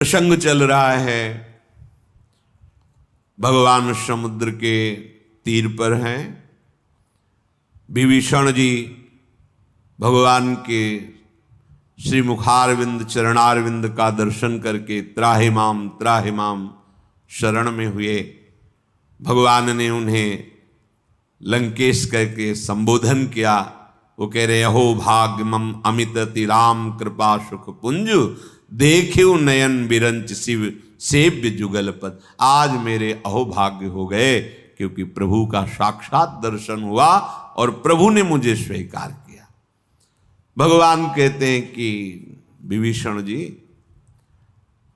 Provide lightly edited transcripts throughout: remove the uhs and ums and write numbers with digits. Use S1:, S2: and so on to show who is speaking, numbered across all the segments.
S1: प्रसंग चल रहा है, भगवान समुद्र के तीर पर हैं। विभीषण जी भगवान के श्री मुखारविंद चरणारविंद का दर्शन करके त्राहि माम शरण में हुए। भगवान ने उन्हें लंकेश करके संबोधन किया। वो कह रहे, अहो भाग्य मम अमित तिराम कृपा सुख पुंज, देखियो नयन बिरंच शिव सेव्य जुगल पद। आज मेरे अहो भाग्य हो गए, क्योंकि प्रभु का साक्षात दर्शन हुआ और प्रभु ने मुझे स्वीकार किया। भगवान कहते हैं कि विभीषण जी,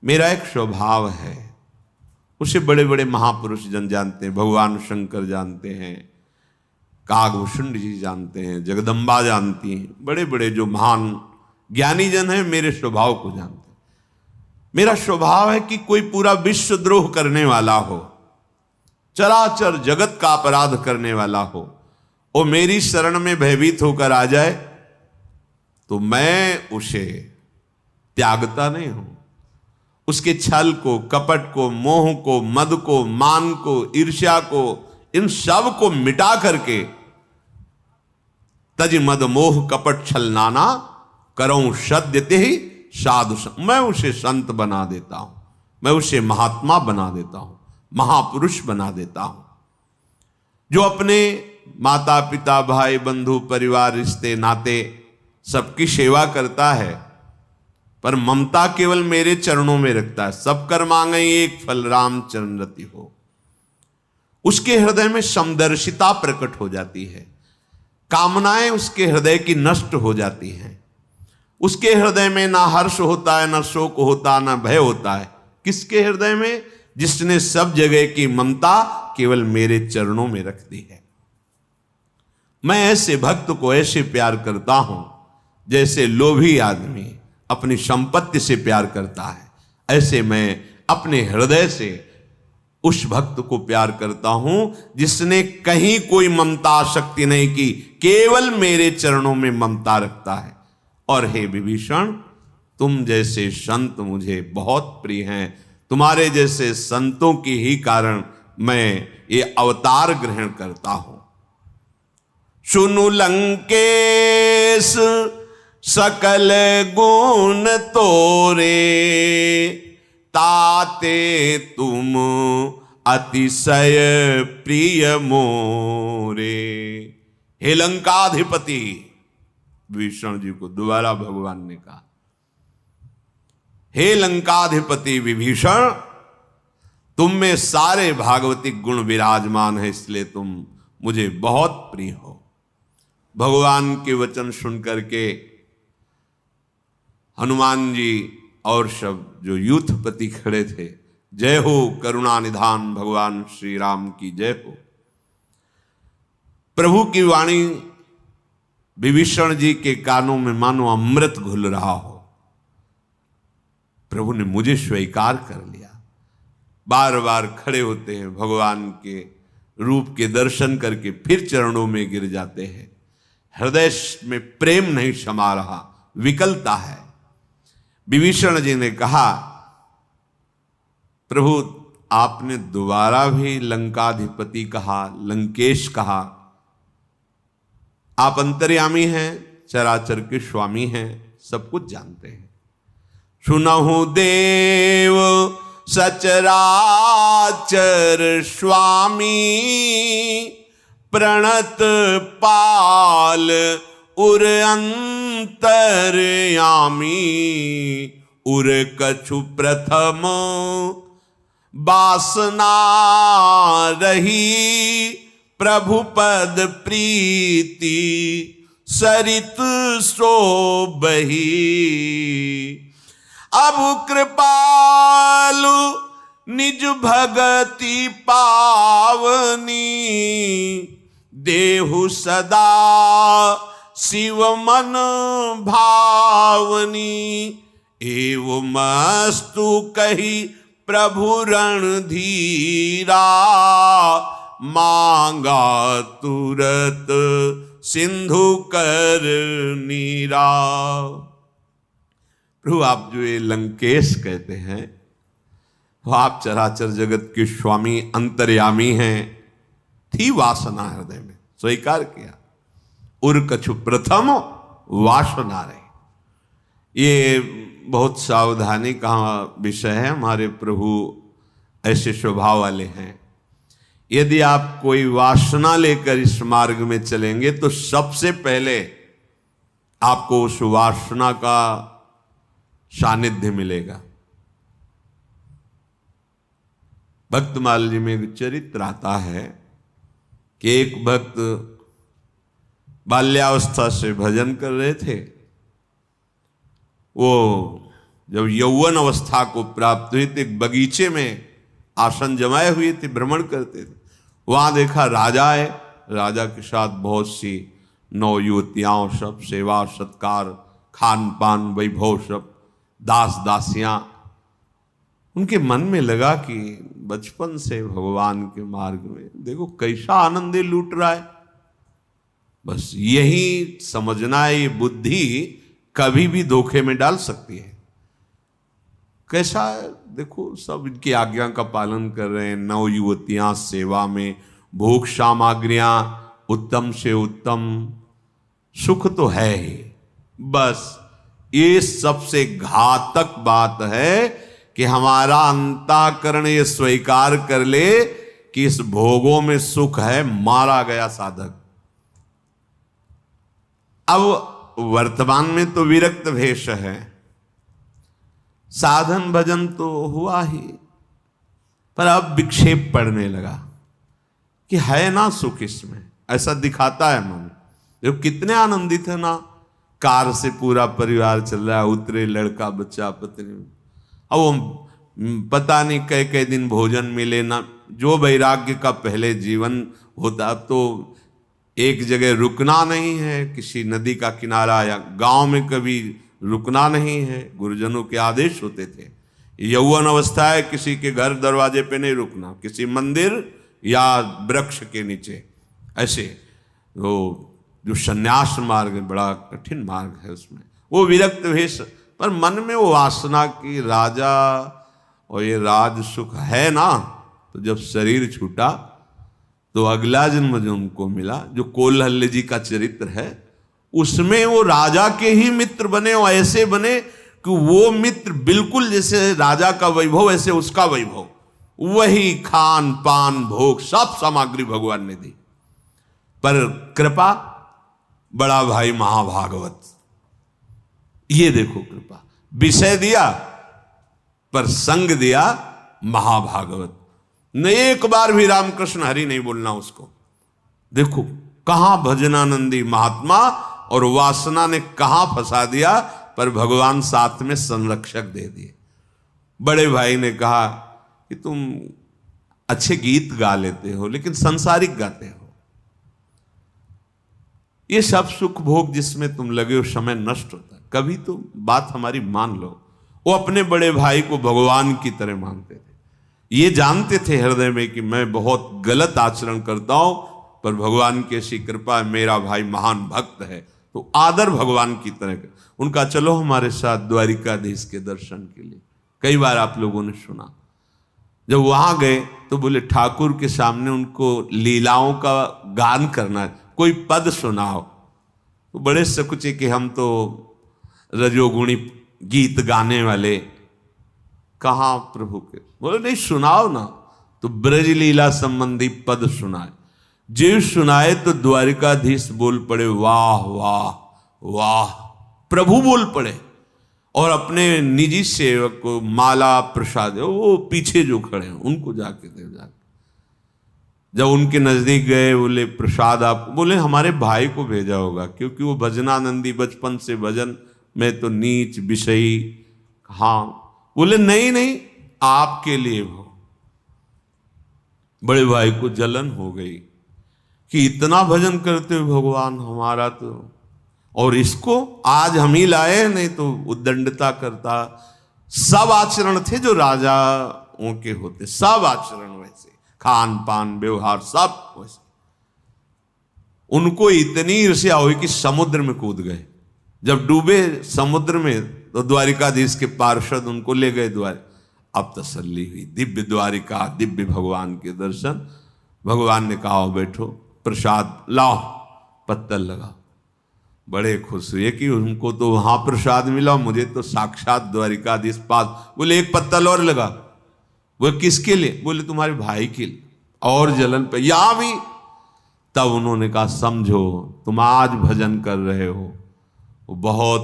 S1: मेरा एक स्वभाव है, उसे बड़े बड़े महापुरुष जन जानते हैं, भगवान शंकर जानते हैं, कागभूषण जी जानते हैं, जगदम्बा जानती हैं, बड़े बड़े जो महान ज्ञानी जन हैं मेरे स्वभाव को जानते हैं। मेरा स्वभाव है कि कोई पूरा विश्व द्रोह करने वाला हो, चराचर जगत का अपराध करने वाला हो, वो मेरी शरण में भयभीत होकर आ जाए तो मैं उसे त्यागता नहीं हूं। उसके छल को, कपट को, मोह को, मद को, मान को, ईर्ष्या को, इन सब को मिटा करके तज मद मोह कपट छल नाना करऊं सद्यते ही साधु, मैं उसे संत बना देता हूं, मैं उसे महात्मा बना देता हूं, महापुरुष बना देता हूं। जो अपने माता पिता भाई बंधु परिवार रिश्ते नाते सबकी सेवा करता है, पर ममता केवल मेरे चरणों में रखता है, सब कर मांगे एक फल राम चरण रति हो, उसके हृदय में समदर्शिता प्रकट हो जाती है। कामनाएं उसके हृदय की नष्ट हो जाती हैं। उसके हृदय में ना हर्ष होता है, ना शोक होता, ना भय होता है। किसके हृदय में? जिसने सब जगह की ममता केवल मेरे चरणों में रख दी है। मैं ऐसे भक्त को ऐसे प्यार करता हूं जैसे लोभी आदमी अपनी संपत्ति से प्यार करता है, ऐसे मैं अपने हृदय से उस भक्त को प्यार करता हूं जिसने कहीं कोई ममता शक्ति नहीं की, केवल मेरे चरणों में ममता रखता है। और हे विभीषण, तुम जैसे संत मुझे बहुत प्रिय हैं, तुम्हारे जैसे संतों की ही कारण मैं ये अवतार ग्रहण करता हूं। सुनु लंकेश सकल गुण तोरे, ताते तुम अतिशय प्रिय मोरे। हे लंकाधिपति, विभीषण जी को दोबारा भगवान ने कहा, हे लंकाधिपति विभीषण, तुम में सारे भागवतिक गुण विराजमान है, इसलिए तुम मुझे बहुत प्रिय हो। भगवान के वचन सुनकर के हनुमान जी और सब जो यूथपति खड़े थे, जय हो करुणा निधान भगवान श्री राम की जय हो। प्रभु की वाणी विभीषण जी के कानों में मानो अमृत घुल रहा हो। प्रभु ने मुझे स्वीकार कर लिया। बार बार खड़े होते हैं, भगवान के रूप के दर्शन करके फिर चरणों में गिर जाते हैं। हृदय में प्रेम नहीं समा रहा, विकलता है। विभीषण जी ने कहा, प्रभु आपने दोबारा भी लंकाधिपति कहा, लंकेश कहा। आप अंतर्यामी हैं, चराचर के स्वामी हैं, सब कुछ जानते हैं। सुनहु देव सचराचर स्वामी, प्रणत पाल उर अंतर्यामी। उर कछु प्रथम वासना रही, प्रभु पद प्रीति सरित शोभहि। अब कृपालु निज भगति पावनी, देहु सदा शिव मन भावनी। एवं मस्तु कही प्रभु रणधीरा, मांगा तुरत सिंधु कर नीरा। प्रभु आप जो ये लंकेश कहते हैं, तो आप चराचर जगत के स्वामी अंतर्यामी हैं, थी वासना हृदय में, स्वीकार किया। उर कछु प्रथम वासना रहे। ये बहुत सावधानी का विषय है। हमारे प्रभु ऐसे स्वभाव वाले हैं। यदि आप कोई वासना लेकर इस मार्ग में चलेंगे तो सबसे पहले आपको उस वासना का सानिध्य मिलेगा। भक्तमाल जी में एक चरित्र आता है कि एक भक्त बाल्यावस्था से भजन कर रहे थे। वो जब यौवन अवस्था को प्राप्त हुई तो एक बगीचे में आसन जमाए हुए थे, भ्रमण करते थे। वहां देखा राजा है, राजा के साथ बहुत सी नौ युवतियां, सब सेवा सत्कार खान पान वैभव, सब दास दासियां। उनके मन में लगा कि बचपन से भगवान के मार्ग में देखो कैसा आनंद लूट रहा है। बस यही समझना है, ये बुद्धि कभी भी धोखे में डाल सकती है। कैसा है देखो, सब इनकी आज्ञा का पालन कर रहे हैं, नौ युवतियां सेवा में, भोग सामग्रियां उत्तम से उत्तम, सुख तो है ही। बस ये सबसे घातक बात है कि हमारा अंतःकरण ये स्वीकार कर ले कि इस भोगों में सुख है, मारा गया साधक। अब वर्तमान में तो विरक्त भेष है, साधन भजन तो हुआ ही, पर अब विक्षेप पड़ने लगा कि है ना सुख इसमें, ऐसा दिखाता है मन। जो कितने आनंदित है ना, कार से पूरा परिवार चल रहा है, उतरे लड़का बच्चा पत्नी, अब वो पता नहीं कई दिन भोजन मिले ना। जो वैराग्य का पहले जीवन होता, अब तो एक जगह रुकना नहीं है, किसी नदी का किनारा या गांव में कभी रुकना नहीं है, गुरुजनों के आदेश होते थे। यौवन अवस्था है, किसी के घर दरवाजे पे नहीं रुकना, किसी मंदिर या वृक्ष के नीचे। ऐसे वो जो संन्यास मार्ग है, बड़ा कठिन मार्ग है, उसमें वो विरक्त भेष, पर मन में वो वासना की राजा और ये राज सुख है ना। तो जब शरीर छूटा तो अगला जन्म जो उनको मिला, जो कोल्हल्य जी का चरित्र है, उसमें वो राजा के ही मित्र बने, और ऐसे बने कि वो मित्र बिल्कुल जैसे राजा का वैभव ऐसे उसका वैभव, वही खान पान भोग सब सामग्री भगवान ने दी। पर कृपा बड़ा भाई महाभागवत, ये देखो कृपा, विषय दिया पर संग दिया महाभागवत। न एक बार भी रामकृष्ण हरि नहीं बोलना उसको। देखो कहां भजनानंदी महात्मा और वासना ने कहां फंसा दिया, पर भगवान साथ में संरक्षक दे दिए। बड़े भाई ने कहा कि तुम अच्छे गीत गा लेते हो लेकिन संसारिक गाते हो, ये सब सुख भोग जिसमें तुम लगे हो समय नष्ट होता है, कभी तो बात हमारी मान लो। वो अपने बड़े भाई को भगवान की तरह मानते थे, ये जानते थे हृदय में कि मैं बहुत गलत आचरण करता हूं, पर भगवान की ऐसी कृपा है, मेरा भाई महान भक्त है, तो आदर भगवान की तरह का। उनका चलो हमारे साथ द्वारिकाधीश के दर्शन के लिए। कई बार आप लोगों ने सुना, जब वहां गए तो बोले ठाकुर के सामने उनको लीलाओं का गान करना है, कोई पद सुनाओ। तो बड़े सकुचे कि हम तो रजोगुणी गीत गाने वाले, कहाँ प्रभु के। बोले नहीं सुनाओ ना, तो ब्रज लीला संबंधी पद सुनाए। जीव सुनाए तो द्वारिकाधीश बोल पड़े वाह वाह वाह, प्रभु बोल पड़े, और अपने निजी सेवक को माला प्रसाद, वो पीछे जो खड़े हैं उनको जाके दे। जाके जब उनके नजदीक गए, बोले प्रसाद आप, बोले हमारे भाई को भेजा होगा, क्योंकि वो भजनानंदी बचपन से भजन में तो नीच विषयी। हाँ, बोले नहीं नहीं आपके लिए हो। बड़े भाई को जलन हो गई कि इतना भजन करते हो भगवान हमारा तो, और इसको आज हम ही लाए, नहीं तो उद्दंडता करता। सब आचरण थे जो राजाओं के होते, सब आचरण वैसे, खान पान व्यवहार सब वैसे। उनको इतनी ईर्ष्या हुई कि समुद्र में कूद गए। जब डूबे समुद्र में तो द्वारिकाधीश के पार्षद उनको ले गए द्वार। अब तसल्ली हुई। दिव्य द्वारिका, दिव्य भगवान के दर्शन। भगवान ने कहा बैठो, प्रसाद लाओ, पत्तल लगा। बड़े खुश हुए कि उनको तो वहां प्रसाद मिला, मुझे तो साक्षात द्वारिकाधीश पास। बोले एक पत्तल और लगा। वो किसके लिए? बोले तुम्हारे भाई के लिए। और जलन पे यहां भी। तब उन्होंने कहा समझो तुम आज भजन कर रहे हो, वो बहुत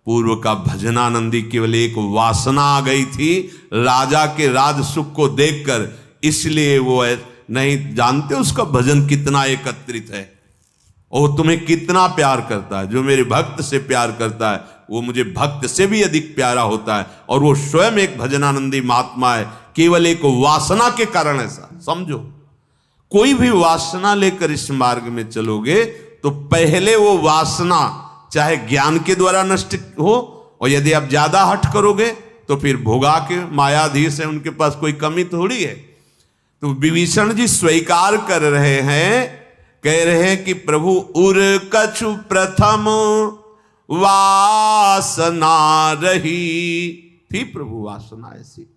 S1: पूर्व का भजनानंदी, केवल एक वासना आ गई थी राजा के राज सुख को देखकर, इसलिए वो नहीं जानते उसका भजन कितना एकत्रित है और तुम्हें कितना प्यार करता है। जो मेरे भक्त से प्यार करता है वो मुझे भक्त से भी अधिक प्यारा होता है, और वो स्वयं एक भजनानंदी महात्मा है, केवल एक वासना के कारण ऐसा। समझो, कोई भी वासना लेकर इस मार्ग में चलोगे तो पहले वो वासना चाहे ज्ञान के द्वारा नष्ट हो, और यदि आप ज्यादा हट करोगे तो फिर भोगा के मायाधीश है, उनके पास कोई कमी थोड़ी है। तो विभीषण जी स्वीकार कर रहे हैं, कह रहे हैं कि प्रभु उर कछु प्रथम वासना रही थी। प्रभु वासना ऐसी,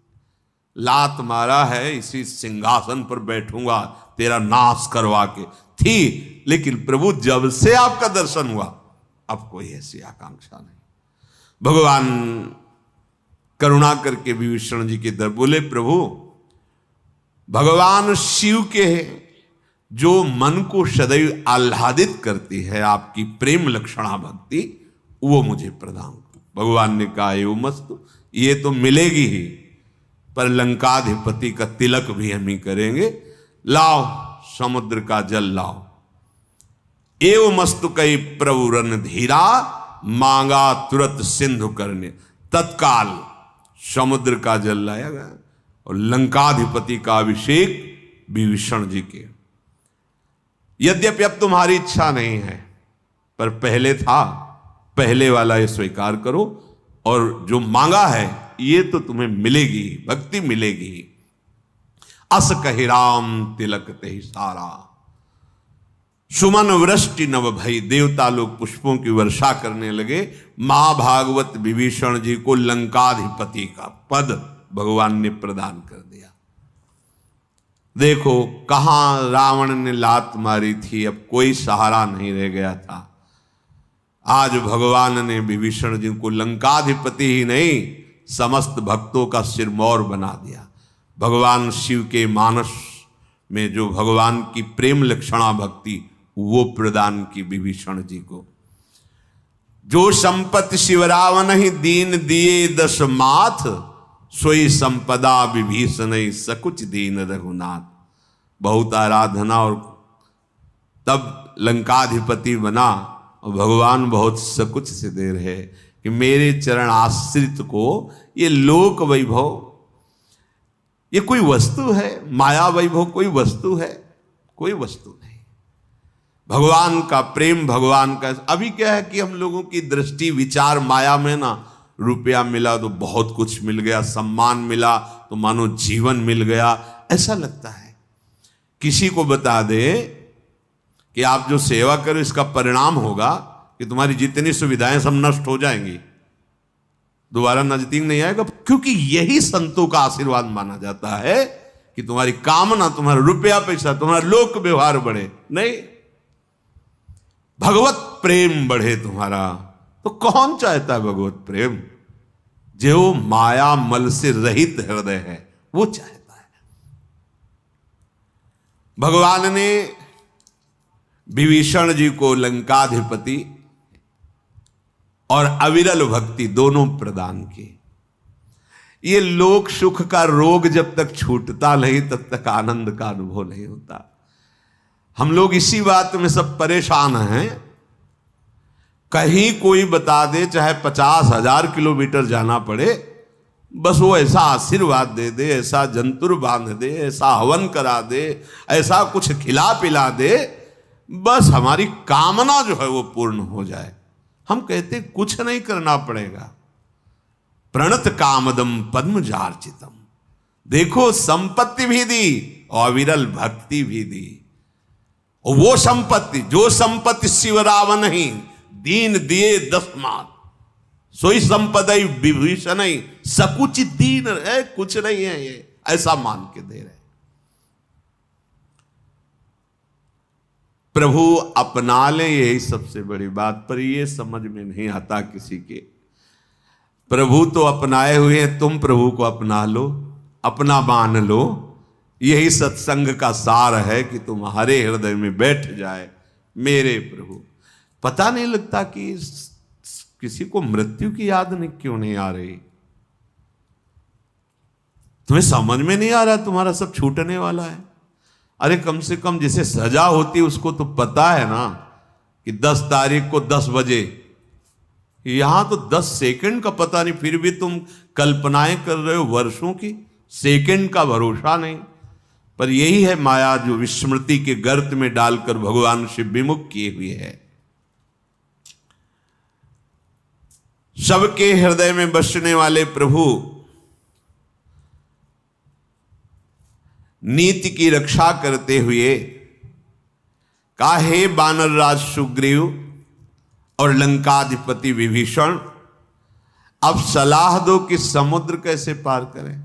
S1: लात मारा है इसी सिंहासन पर बैठूंगा तेरा नाश करवा के, थी। लेकिन प्रभु जब से आपका दर्शन हुआ अब कोई ऐसी आकांक्षा नहीं। भगवान करुणा करके विभीषण जी के दर बोले, प्रभु भगवान शिव के जो मन को सदैव आह्लादित करती है आपकी प्रेम लक्षणा भक्ति, वो मुझे प्रदान करो। भगवान ने कहा एवं मस्तु, ये तो मिलेगी ही, पर लंकाधिपति का तिलक भी हम ही करेंगे। लाओ समुद्र का जल लाओ। एवं मस्तु कई प्रभु रन धीरा, मांगा तुरंत सिंधु करने। तत्काल समुद्र का जल लाया गया और लंकाधिपति का अभिषेक विभीषण जी के। यद्यपि अब तुम्हारी इच्छा नहीं है, पर पहले था, पहले वाला ये स्वीकार करो, और जो मांगा है ये तो तुम्हें मिलेगी, भक्ति मिलेगी। अस कहि राम तिलक ते सारा, सुमन वृष्टि नव भई। देवता लोग पुष्पों की वर्षा करने लगे। महाभागवत विभीषण जी को लंकाधिपति का पद भगवान ने प्रदान कर दिया। देखो कहां रावण ने लात मारी थी, अब कोई सहारा नहीं रह गया था। आज भगवान ने विभीषण जी को लंकाधिपति ही नहीं, समस्त भक्तों का सिरमौर बना दिया। भगवान शिव के मानस में जो भगवान की प्रेम लक्षणा भक्ति, वो प्रदान की विभीषण जी को। जो संपत्ति शिव रावण ही दीन दिए दस माथ, सोई संपदा विभीषण सकुच दीन रघुनाथ। बहुत आराधना और तब लंकाधिपति बना, और भगवान बहुत सकुच से दे रहे कि मेरे चरण आश्रित को ये लोक वैभव, ये कोई वस्तु है? माया वैभव कोई वस्तु है? कोई वस्तु नहीं। भगवान का प्रेम, भगवान का। अभी क्या है कि हम लोगों की दृष्टि विचार माया में ना, रुपया मिला तो बहुत कुछ मिल गया, सम्मान मिला तो मानो जीवन मिल गया, ऐसा लगता है। किसी को बता दे कि आप जो सेवा करो इसका परिणाम होगा कि तुम्हारी जितनी सुविधाएं सब नष्ट हो जाएंगी, दोबारा नजदीक नहीं आएगा, क्योंकि यही संतों का आशीर्वाद माना जाता है कि तुम्हारी कामना, तुम्हारा रुपया पैसा, तुम्हारा लोक व्यवहार बढ़े। नहीं, भगवत प्रेम बढ़े तुम्हारा। तो कौन चाहता है भगवत प्रेम? जो माया मल से रहित हृदय है वो चाहता है। भगवान ने विभीषण जी को लंकाधिपति और अविरल भक्ति दोनों प्रदान की। ये लोक सुख का रोग जब तक छूटता नहीं तब तक आनंद का अनुभव नहीं होता। हम लोग इसी बात में सब परेशान हैं। कहीं कोई बता दे, चाहे 50,000 किलोमीटर जाना पड़े, बस वो ऐसा आशीर्वाद दे दे, ऐसा जंतुर बांध दे, ऐसा हवन करा दे, ऐसा कुछ खिला पिला दे, बस हमारी कामना जो है वो पूर्ण हो जाए। हम कहते कुछ नहीं करना पड़ेगा। प्रणत कामदम पद्मजार्चितम। देखो संपत्ति भी दी और अविरल भक्ति भी दी। और वो संपत्ति, जो संपत्ति शिव रावण ही दीन दिए 10 माथ, सोई संपदई विभीषण सकुच दीन है, कुछ नहीं है ये, ऐसा मान के दे रहे। प्रभु अपना ले, यही सबसे बड़ी बात, पर ये समझ में नहीं आता किसी के। प्रभु तो अपनाए हुए हैं, तुम प्रभु को अपना लो, अपना मान लो। यही सत्संग का सार है कि तुम्हारे हृदय में बैठ जाए मेरे प्रभु। पता नहीं लगता कि किसी को मृत्यु की याद नहीं क्यों नहीं आ रही। तुम्हें समझ में नहीं आ रहा तुम्हारा सब छूटने वाला है। अरे कम से कम जिसे सजा होती उसको तो पता है ना कि 10 तारीख को 10 बजे। यहां तो 10 सेकंड का पता नहीं, फिर भी तुम कल्पनाएं कर रहे हो वर्षों की। सेकंड का भरोसा नहीं। पर यही है माया जो विस्मृति के गर्त में डालकर भगवान से विमुख किए हुए है। सबके हृदय में बसने वाले प्रभु नीति की रक्षा करते हुए काहे बानर राज सुग्रीव और लंकाधिपति विभीषण, अब सलाह दो कि समुद्र कैसे पार करें।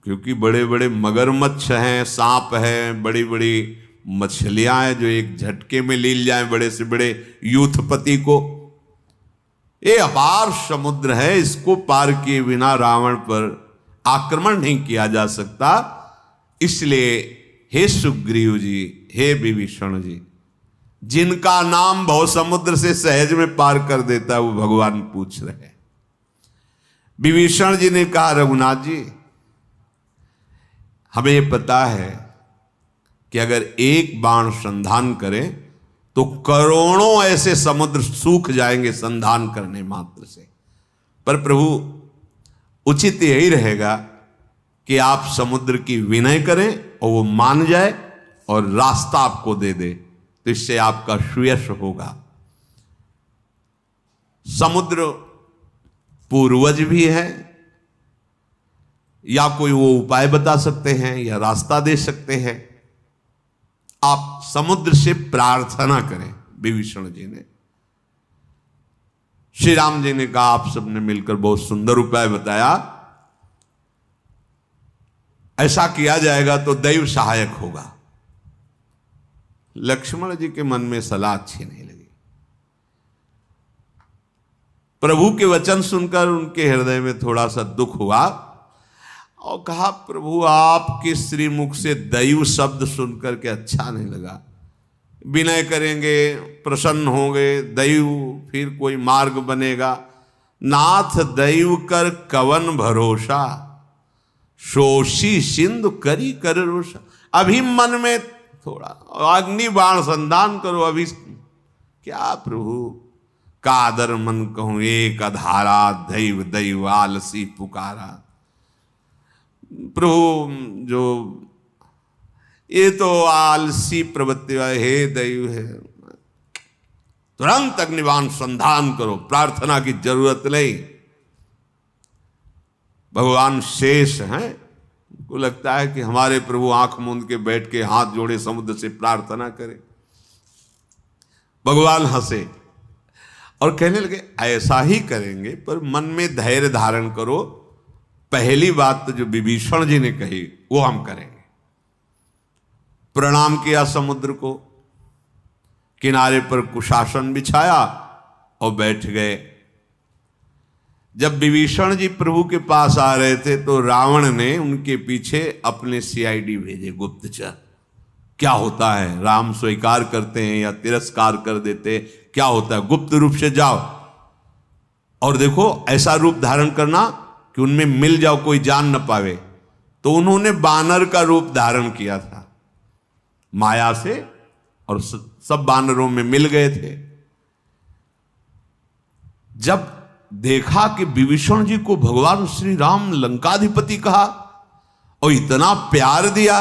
S1: क्योंकि बड़े बड़े मगरमच्छ हैं, सांप हैं, बड़ी बड़ी मछलियां हैं जो एक झटके में लील जाएं बड़े से बड़े यूथपति को। ये अपार समुद्र है, इसको पार किए बिना रावण पर आक्रमण नहीं किया जा सकता। इसलिए हे सुग्रीव जी, हे विभीषण जी, जिनका नाम भव समुद्र से सहज में पार कर देता है वो भगवान पूछ रहे हैं। विभीषण जी ने कहा रघुनाथ जी, हमें यह पता है कि अगर एक बाण संधान करें तो करोड़ों ऐसे समुद्र सूख जाएंगे संधान करने मात्र से। पर प्रभु उचित यही रहेगा कि आप समुद्र की विनय करें और वो मान जाए और रास्ता आपको दे दे, तो इससे आपका सुयश होगा। समुद्र पूर्वज भी है, या कोई वो उपाय बता सकते हैं या रास्ता दे सकते हैं। आप समुद्र से प्रार्थना करें। विभीषण जी ने, श्री राम जी ने कहा, आप सबने मिलकर बहुत सुंदर उपाय बताया, ऐसा किया जाएगा तो दैव सहायक होगा। लक्ष्मण जी के मन में सलाह अच्छी नहीं लगी। प्रभु के वचन सुनकर उनके हृदय में थोड़ा सा दुख हुआ और कहा, प्रभु आपके श्रीमुख से दैव शब्द सुनकर के अच्छा नहीं लगा। विनय करेंगे, प्रसन्न होंगे, दैव फिर कोई मार्ग बनेगा। नाथ दैव कर कवन भरोसा, शोषी सिंधु करी कर रोषा। अभी मन में थोड़ा अग्नि बाण संधान करो। अभी क्या प्रभु कादर मन कहूं एक अधारा, दैव दैव आलसी पुकारा। प्रभु जो ये तो आलसी प्रवृत्ति हे दैव है, तुरंत अग्निबाण संधान करो, प्रार्थना की जरूरत नहीं। भगवान शेष हैं, को लगता है कि हमारे प्रभु आंख मूंद के बैठ के हाथ जोड़े समुद्र से प्रार्थना करें। भगवान हंसे और कहने लगे, ऐसा ही करेंगे, पर मन में धैर्य धारण करो। पहली बात तो जो विभीषण जी ने कही वो हम करेंगे। प्रणाम किया समुद्र को, किनारे पर कुशासन बिछाया और बैठ गए। जब विभीषण जी प्रभु के पास आ रहे थे तो रावण ने उनके पीछे अपने सीआईडी भेजे, गुप्तचर। क्या होता है, राम स्वीकार करते हैं या तिरस्कार कर देते, क्या होता है, गुप्त रूप से जाओ और देखो ऐसा रूप धारण करना कि उनमें मिल जाओ, कोई जान न पावे। तो उन्होंने बानर का रूप धारण किया था माया से और सब बानरों में मिल गए थे। जब देखा कि विभीषण जी को भगवान श्री राम लंकाधिपति कहा और इतना प्यार दिया,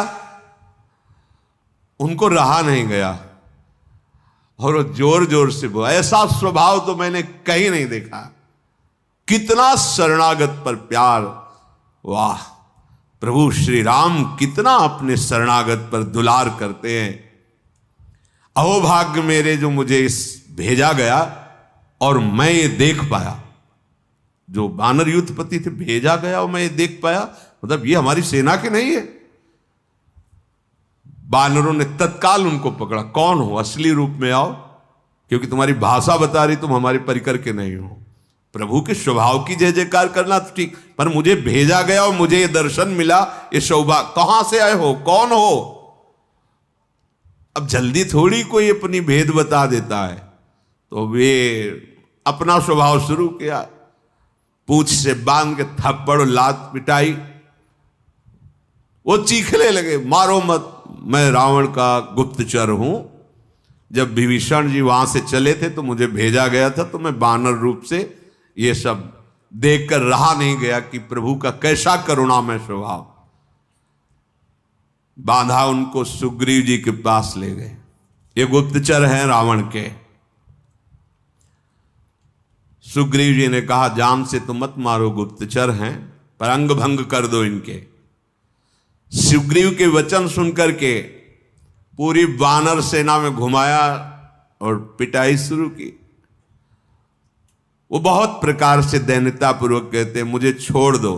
S1: उनको रहा नहीं गया और जोर जोर से बोला। ऐसा स्वभाव तो मैंने कहीं नहीं देखा। कितना शरणागत पर प्यार, वाह! प्रभु श्री राम कितना अपने शरणागत पर दुलार करते हैं। अहोभाग्य मेरे जो मुझे इस भेजा गया और मैं ये देख पाया, जो वानर युद्धपति थे भेजा गया और मैं ये देख पाया, मतलब ये हमारी सेना के नहीं है। वानरों ने तत्काल उनको पकड़ा, कौन हो, असली रूप में आओ, क्योंकि तुम्हारी भाषा बता रही तुम हमारे परिकर के नहीं हो। प्रभु के स्वभाव की जय जयकार करना तो ठीक, पर मुझे भेजा गया और मुझे ये दर्शन मिला, ये सौभाग्य, कहां से आए हो, कौन हो। अब जल्दी थोड़ी कोई अपनी भेद बता देता है। तो वे अपना स्वभाव शुरू किया, पूंछ से बांध के थप्पड़ लात पिटाई। वो चीखने लगे, मारो मत, मैं रावण का गुप्तचर हूं। जब विभीषण जी वहां से चले थे तो मुझे भेजा गया था, तो मैं वानर रूप से ये सब देखकर रहा नहीं गया कि प्रभु का कैसा करुणामय स्वभाव। बांधा, उनको सुग्रीव जी के पास ले गए। ये गुप्तचर हैं रावण के। सुग्रीव जी ने कहा, जान से तो मत मारो, गुप्तचर हैं, पर अंग भंग कर दो इनके। सुग्रीव के वचन सुनकर के पूरी वानर सेना में घुमाया और पिटाई शुरू की। वो बहुत प्रकार से दैन्यता पूर्वक कहते, मुझे छोड़ दो,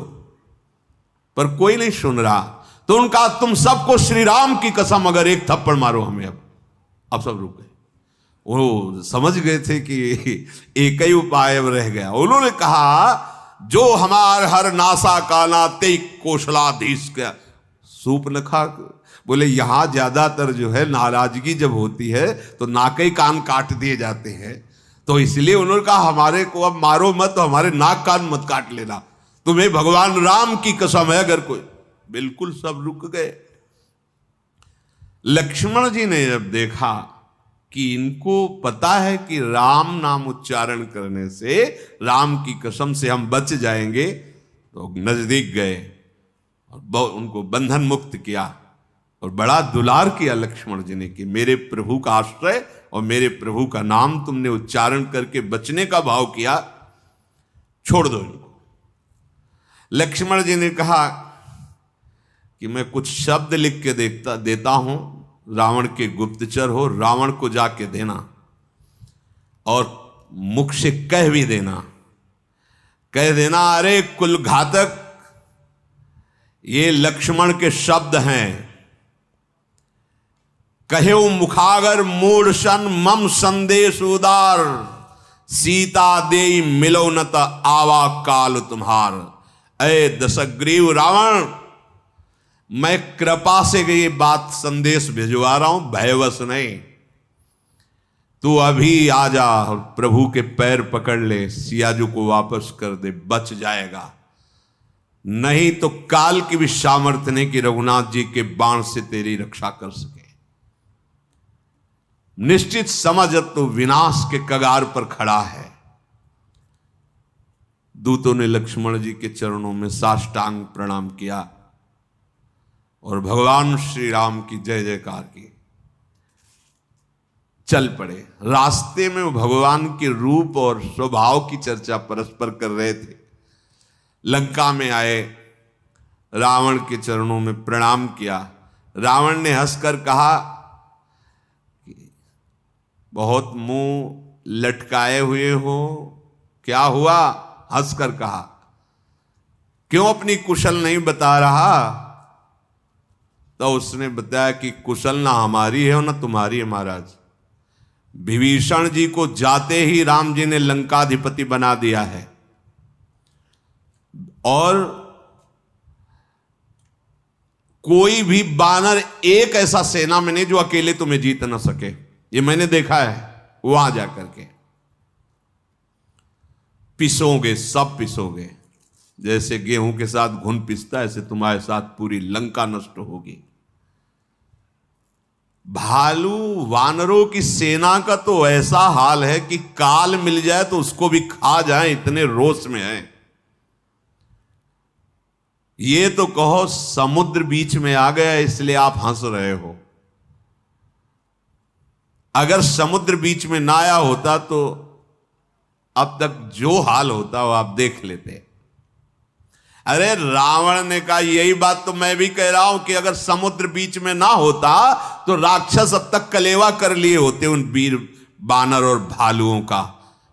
S1: पर कोई नहीं सुन रहा। तो उनका, तुम सबको श्री राम की कसम अगर एक थप्पड़ मारो हमें। अब सब रुक गए। वो समझ गए थे कि एक ही उपाय अब रह गया। उन्होंने कहा, जो हमार हर नासा काना ते कौशलाधीश का सूप न खा। बोले यहां ज्यादातर जो है नाराजगी जब होती है तो नाक ही कान काट दिए जाते हैं, तो इसलिए उन्होंने कहा हमारे को अब मारो मत, तो हमारे नाक कान मत काट लेना, तुम्हें भगवान राम की कसम है अगर कोई। बिल्कुल सब रुक गए। लक्ष्मण जी ने जब देखा कि इनको पता है कि राम नाम उच्चारण करने से, राम की कसम से हम बच जाएंगे, तो नजदीक गए और उनको बंधन मुक्त किया और बड़ा दुलार किया लक्ष्मण जी ने कि मेरे प्रभु का आश्रय और मेरे प्रभु का नाम तुमने उच्चारण करके बचने का भाव किया, छोड़ दो इनको। लक्ष्मण जी ने कहा कि मैं कुछ शब्द लिख के देता हूं, रावण के गुप्तचर हो, रावण को जाके देना और मुख से कह भी देना, कह देना, अरे कुल घातक, ये लक्ष्मण के शब्द हैं। कहे मुखागर मूर्शन मम संदेश उदार, सीता देई मिलो न त आवा काल तुम्हार। अय दशग्रीव रावण, मैं कृपा से ये बात संदेश भिजवा रहा हूं, भयवश नहीं। तू अभी आ जा और प्रभु के पैर पकड़ ले, सियाजू को वापस कर दे, बच जाएगा। नहीं तो काल की भी सामर्थ्य नहीं कि रघुनाथ जी के बाण से तेरी रक्षा कर सके। निश्चित समझ तो विनाश के कगार पर खड़ा है। दूतों ने लक्ष्मण जी के चरणों में साष्टांग प्रणाम किया और भगवान श्री राम की जय जयकार की। चल पड़े। रास्ते में वो भगवान के रूप और स्वभाव की चर्चा परस्पर कर रहे थे। लंका में आए, रावण के चरणों में प्रणाम किया। रावण ने हंसकर कहा, बहुत मुंह लटकाए हुए हो, क्या हुआ? हंसकर कहा, क्यों अपनी कुशल नहीं बता रहा? तो उसने बताया कि कुशल ना हमारी है और ना तुम्हारी है महाराज। विभीषण जी को जाते ही राम जी ने लंकाधिपति बना दिया है और कोई भी बानर एक ऐसा सेना में नहीं जो अकेले तुम्हें जीत ना सके। ये मैंने देखा है। वहां जाकर के पिसोगे, सब पिसोगे। जैसे गेहूं के साथ घुन पिसता है, ऐसे तुम्हारे साथ पूरी लंका नष्ट होगी। भालू वानरों की सेना का तो ऐसा हाल है कि काल मिल जाए तो उसको भी खा जाए, इतने रोष में है। ये तो कहो समुद्र बीच में आ गया इसलिए आप हंस रहे हो। अगर समुद्र बीच में ना आया होता तो अब तक जो हाल होता वो आप देख लेते। अरे रावण ने कहा, यही बात तो मैं भी कह रहा हूं कि अगर समुद्र बीच में ना होता तो राक्षस अब तक कलेवा कर लिए होते उन वीर बानर और भालुओं का।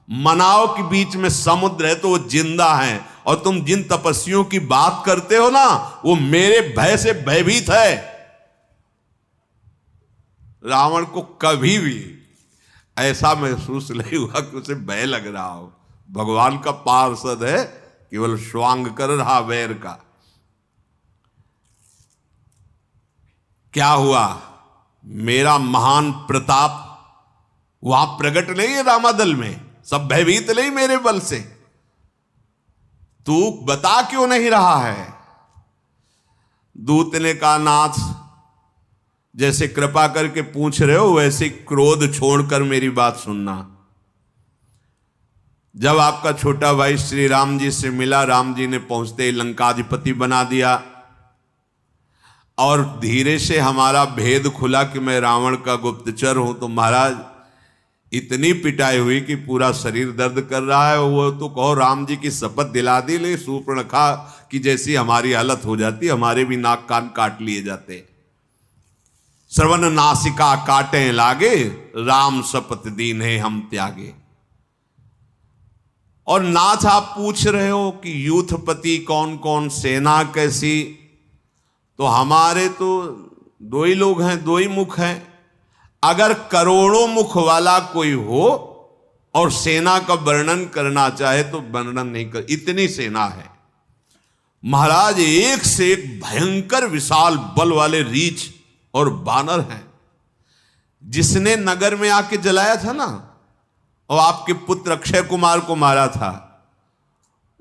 S1: मनाओ के बीच में समुद्र है तो वो जिंदा है, और तुम जिन तपस्वियों की बात करते हो ना वो मेरे भय से भयभीत है। रावण को कभी भी ऐसा महसूस नहीं हुआ कि उसे भय लग रहा हो। भगवान का पार्षद है, केवल श्वांग कर रहा वैर का। क्या हुआ? मेरा महान प्रताप वहां प्रकट नहीं है रामादल में, सब भयभीत नहीं मेरे बल से। तू बता क्यों नहीं रहा है? दूत ने कहा, नाथ जैसे कृपा करके पूछ रहे हो वैसे क्रोध छोड़कर मेरी बात सुनना। जब आपका छोटा भाई श्री राम जी से मिला, राम जी ने पहुंचते ही लंकाधिपति बना दिया, और धीरे से हमारा भेद खुला कि मैं रावण का गुप्तचर हूं, तो महाराज इतनी पिटाई हुई कि पूरा शरीर दर्द कर रहा है। वो तो कहो राम जी की शपथ दिला दी, ले शूर्पणखा की जैसी हमारी हालत हो जाती, हमारे भी नाक कान काट लिए जाते। श्रवण नासिका काटे लागे, राम शपथ दीन्हे हम त्यागे। और नाथ आप पूछ रहे हो कि यूथपति कौन कौन, सेना कैसी, तो हमारे तो दो ही लोग हैं, दो ही मुख हैं। अगर करोड़ों मुख वाला कोई हो और सेना का वर्णन करना चाहे तो वर्णन नहीं कर, इतनी सेना है महाराज। एक से एक भयंकर विशाल बल वाले रीछ और बानर हैं। जिसने नगर में आके जलाया था ना और आपके पुत्र अक्षय कुमार को मारा था,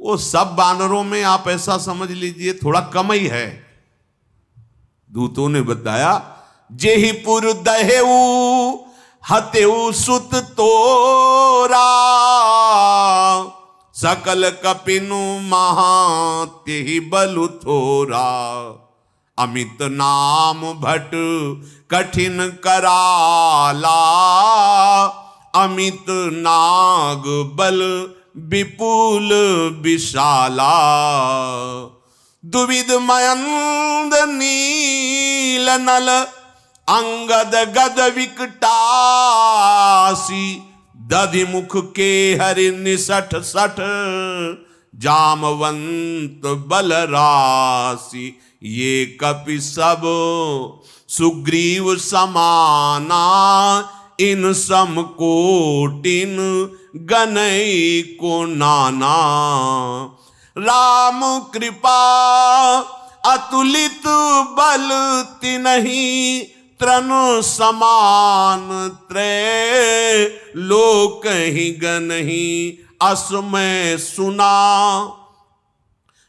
S1: वो सब बानरों में आप ऐसा समझ लीजिए थोड़ा कम ही है। दूतों ने बताया, जेहि पुर दहेऊ हतेऊ सुत तोरा, सकल कपिनु महा तेहि बलु थोरा। अमित नाम भट कठिन कराला, अमित नाग बल विपुल विशाला। दुविध मयंद नील नल अंगद गद विकटासी, दधिमुख के हरि निसठ सठ जामवंत बलरासी। ये कपि सब सुग्रीव समाना, इन सम कोटिन गनई को नाना। राम कृपा अतुलित बल तिन्हि, तृण समान त्रय लोक ही गनहि। असमय सुना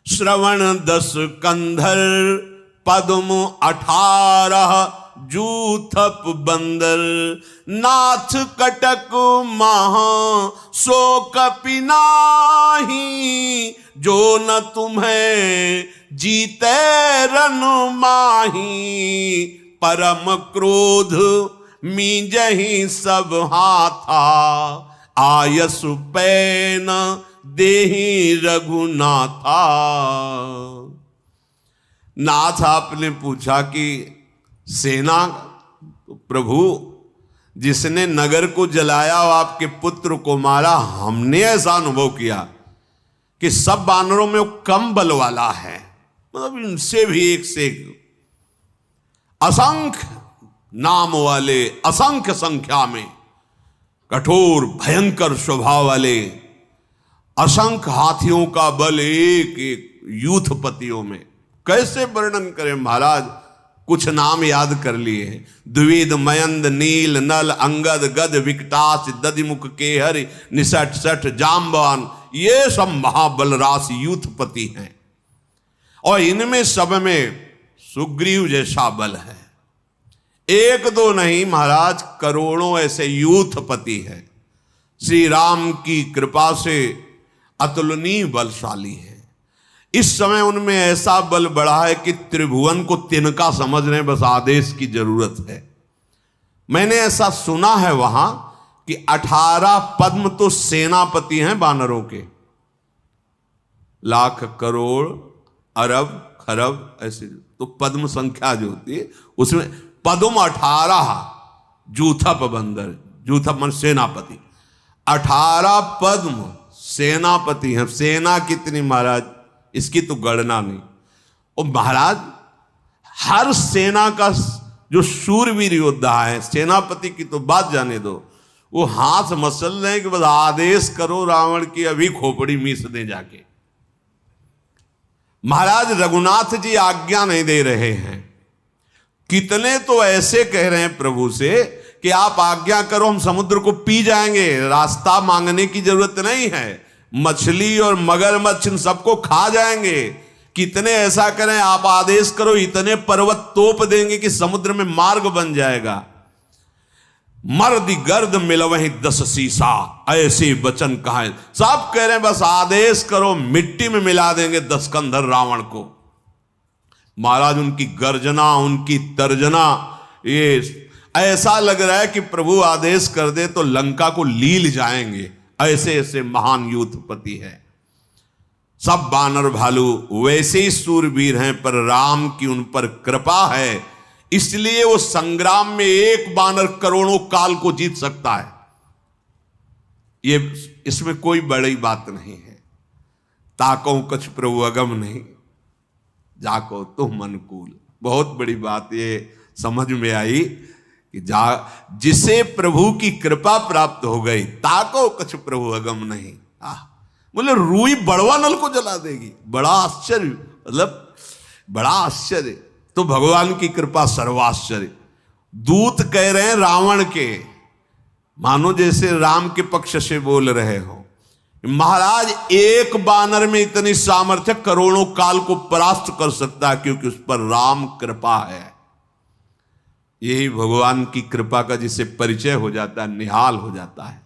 S1: श्रवण 10 कंधर, पद्म 18 जूथप बंदर। नाथ कटक महा सो कपि नाही, जो न तुम्हें जीते रन माही। परम क्रोध मीजहि सब हाथा, आयसु पैन देहि रघुनाथा। नाथ आपने पूछा कि सेना, तो प्रभु जिसने नगर को जलाया और आपके पुत्र को मारा, हमने ऐसा अनुभव किया कि सब बानरों में वो कम बल वाला है, मतलब इनसे भी एक से एक असंख्य नाम वाले, असंख्य संख्या में कठोर भयंकर स्वभाव वाले, असंख्य हाथियों का बल एक एक यूथपतियों में। कैसे वर्णन करें महाराज, कुछ नाम याद कर लिए हैं। द्विविध मयंद नील नल अंगद गद विकटास, दधिमुख के हरि निसठ सठ जाम्बान। ये सब महाबल राशि यूथपति हैं, और इनमें सब में सुग्रीव जैसा बल है। एक दो नहीं महाराज, करोड़ों ऐसे यूथपति हैं। श्री राम की कृपा से अतुलनीय बलशाली है। इस समय उनमें ऐसा बल बढ़ा है कि त्रिभुवन को तिनका समझ रहे, बस आदेश की जरूरत है। मैंने ऐसा सुना है वहां कि 18 पद्म तो सेनापति हैं बानरों के, लाख करोड़ अरब खरब ऐसे, तो पद्म संख्या जो होती है उसमें पद्म 18 जूथप बंदर, जूथप मन सेनापति, 18 पद्म सेनापति हैं। सेना कितनी महाराज, इसकी तो गणना नहीं। और महाराज हर सेना का जो शूरवीर योद्धा है, सेनापति की तो बात जाने दो, वो हाथ मसल रहे हैं कि बस आदेश करो रावण की अभी खोपड़ी मीस दे जाके। महाराज रघुनाथ जी आज्ञा नहीं दे रहे हैं। कितने तो ऐसे कह रहे हैं प्रभु से कि आप आज्ञा करो, हम समुद्र को पी जाएंगे, रास्ता मांगने की जरूरत नहीं है, मछली और मगरमच्छ इन सबको खा जाएंगे। कितने ऐसा करें, आप आदेश करो, इतने पर्वत तोप देंगे कि समुद्र में मार्ग बन जाएगा। मर्द गर्द मिलवहीं 10 सीसा, ऐसे वचन कहा। सब कह रहे हैं बस आदेश करो, मिट्टी में मिला देंगे 10 कंधर रावण को। महाराज उनकी गर्जना, उनकी तर्जना, ये ऐसा लग रहा है कि प्रभु आदेश कर दे तो लंका को लील जाएंगे। ऐसे ऐसे महान यूथपति है। सब बानर भालू वैसे ही सूरवीर हैं, पर राम की उन पर कृपा है, इसलिए वो संग्राम में एक बानर करोड़ों काल को जीत सकता है। ये इसमें कोई बड़ी बात नहीं है। ताको कछ प्रभु अगम नहीं, जाको तुम अनुकूल। बहुत बड़ी बात ये समझ में आई कि जिसे प्रभु की कृपा प्राप्त हो गई, ताको कछ प्रभु अगम नहीं। बोले रूई बड़वा नल को जला देगी, बड़ा आश्चर्य, मतलब बड़ा आश्चर्य। तो भगवान की कृपा सर्वाश्चर्य। दूत कह रहे हैं रावण के, मानो जैसे राम के पक्ष से बोल रहे हो, महाराज एक बानर में इतनी सामर्थ्य करोड़ों काल को परास्त कर सकता है, क्योंकि उस पर राम कृपा है। यही भगवान की कृपा का जिसे परिचय हो जाता है, निहाल हो जाता है।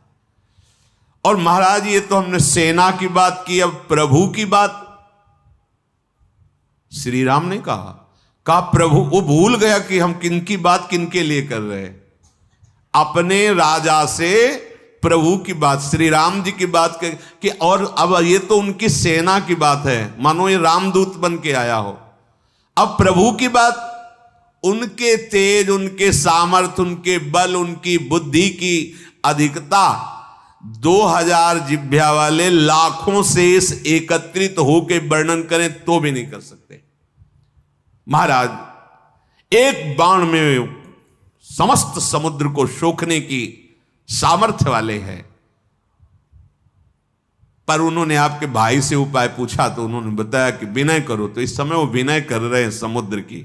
S1: और महाराज ये तो हमने सेना की बात की, अब प्रभु की बात। श्री राम ने कहा प्रभु, वो भूल गया कि हम किनकी बात किनके लिए कर रहे हैं। अपने राजा से प्रभु की बात, श्री राम जी की बात कि और अब ये तो उनकी सेना की बात है, मानो ये रामदूत बन के आया हो। अब प्रभु की बात, उनके तेज, उनके सामर्थ्य, उनके बल, उनकी बुद्धि की अधिकता 2000 जिभ्या वाले लाखों शेष एकत्रित होकर वर्णन करें तो भी नहीं कर सकते। महाराज एक बाण में समस्त समुद्र को सोखने की सामर्थ्य वाले हैं। पर उन्होंने आपके भाई से उपाय पूछा तो उन्होंने बताया कि विनय करो, तो इस समय वो विनय कर रहे हैं समुद्र की।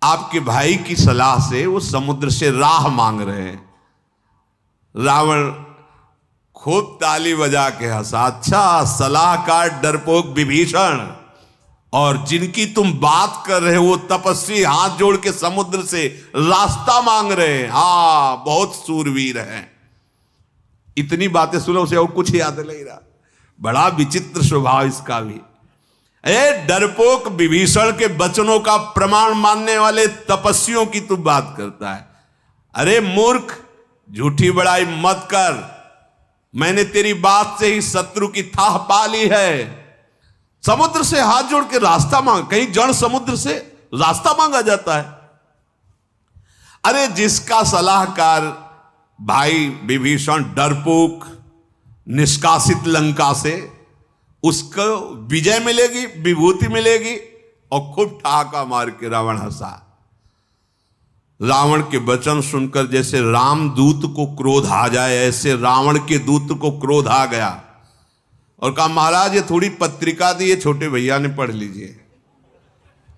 S1: आपके भाई की सलाह से वो समुद्र से राह मांग रहे हैं। रावण खूब ताली बजा के हंसा, अच्छा सलाहकार डरपोक विभीषण, और जिनकी तुम बात कर रहे हो वो तपस्वी हाथ जोड़ के समुद्र से रास्ता मांग रहे हैं। हाँ, बहुत सूरवीर हैं। इतनी बातें सुनो, उसे और कुछ याद नहीं रहा। बड़ा विचित्र स्वभाव इसका भी। डरपोक विभीषण के वचनों का प्रमाण मानने वाले तपस्वियों की तू बात करता है। अरे मूर्ख, झूठी बड़ाई मत कर, मैंने तेरी बात से ही शत्रु की थाह पा ली है। समुद्र से हाथ जोड़ के रास्ता मांग, कहीं जड़ समुद्र से रास्ता मांगा जाता है। अरे जिसका सलाहकार भाई विभीषण डरपोक, निष्कासित लंका से, उसको विजय मिलेगी, विभूति मिलेगी, और खूब ठहाका मार के रावण हंसा। रावण के वचन सुनकर जैसे रामदूत को क्रोध आ जाए, ऐसे रावण के दूत को क्रोध आ गया और कहा महाराज ये थोड़ी पत्रिका दी है, छोटे भैया ने पढ़ लीजिए।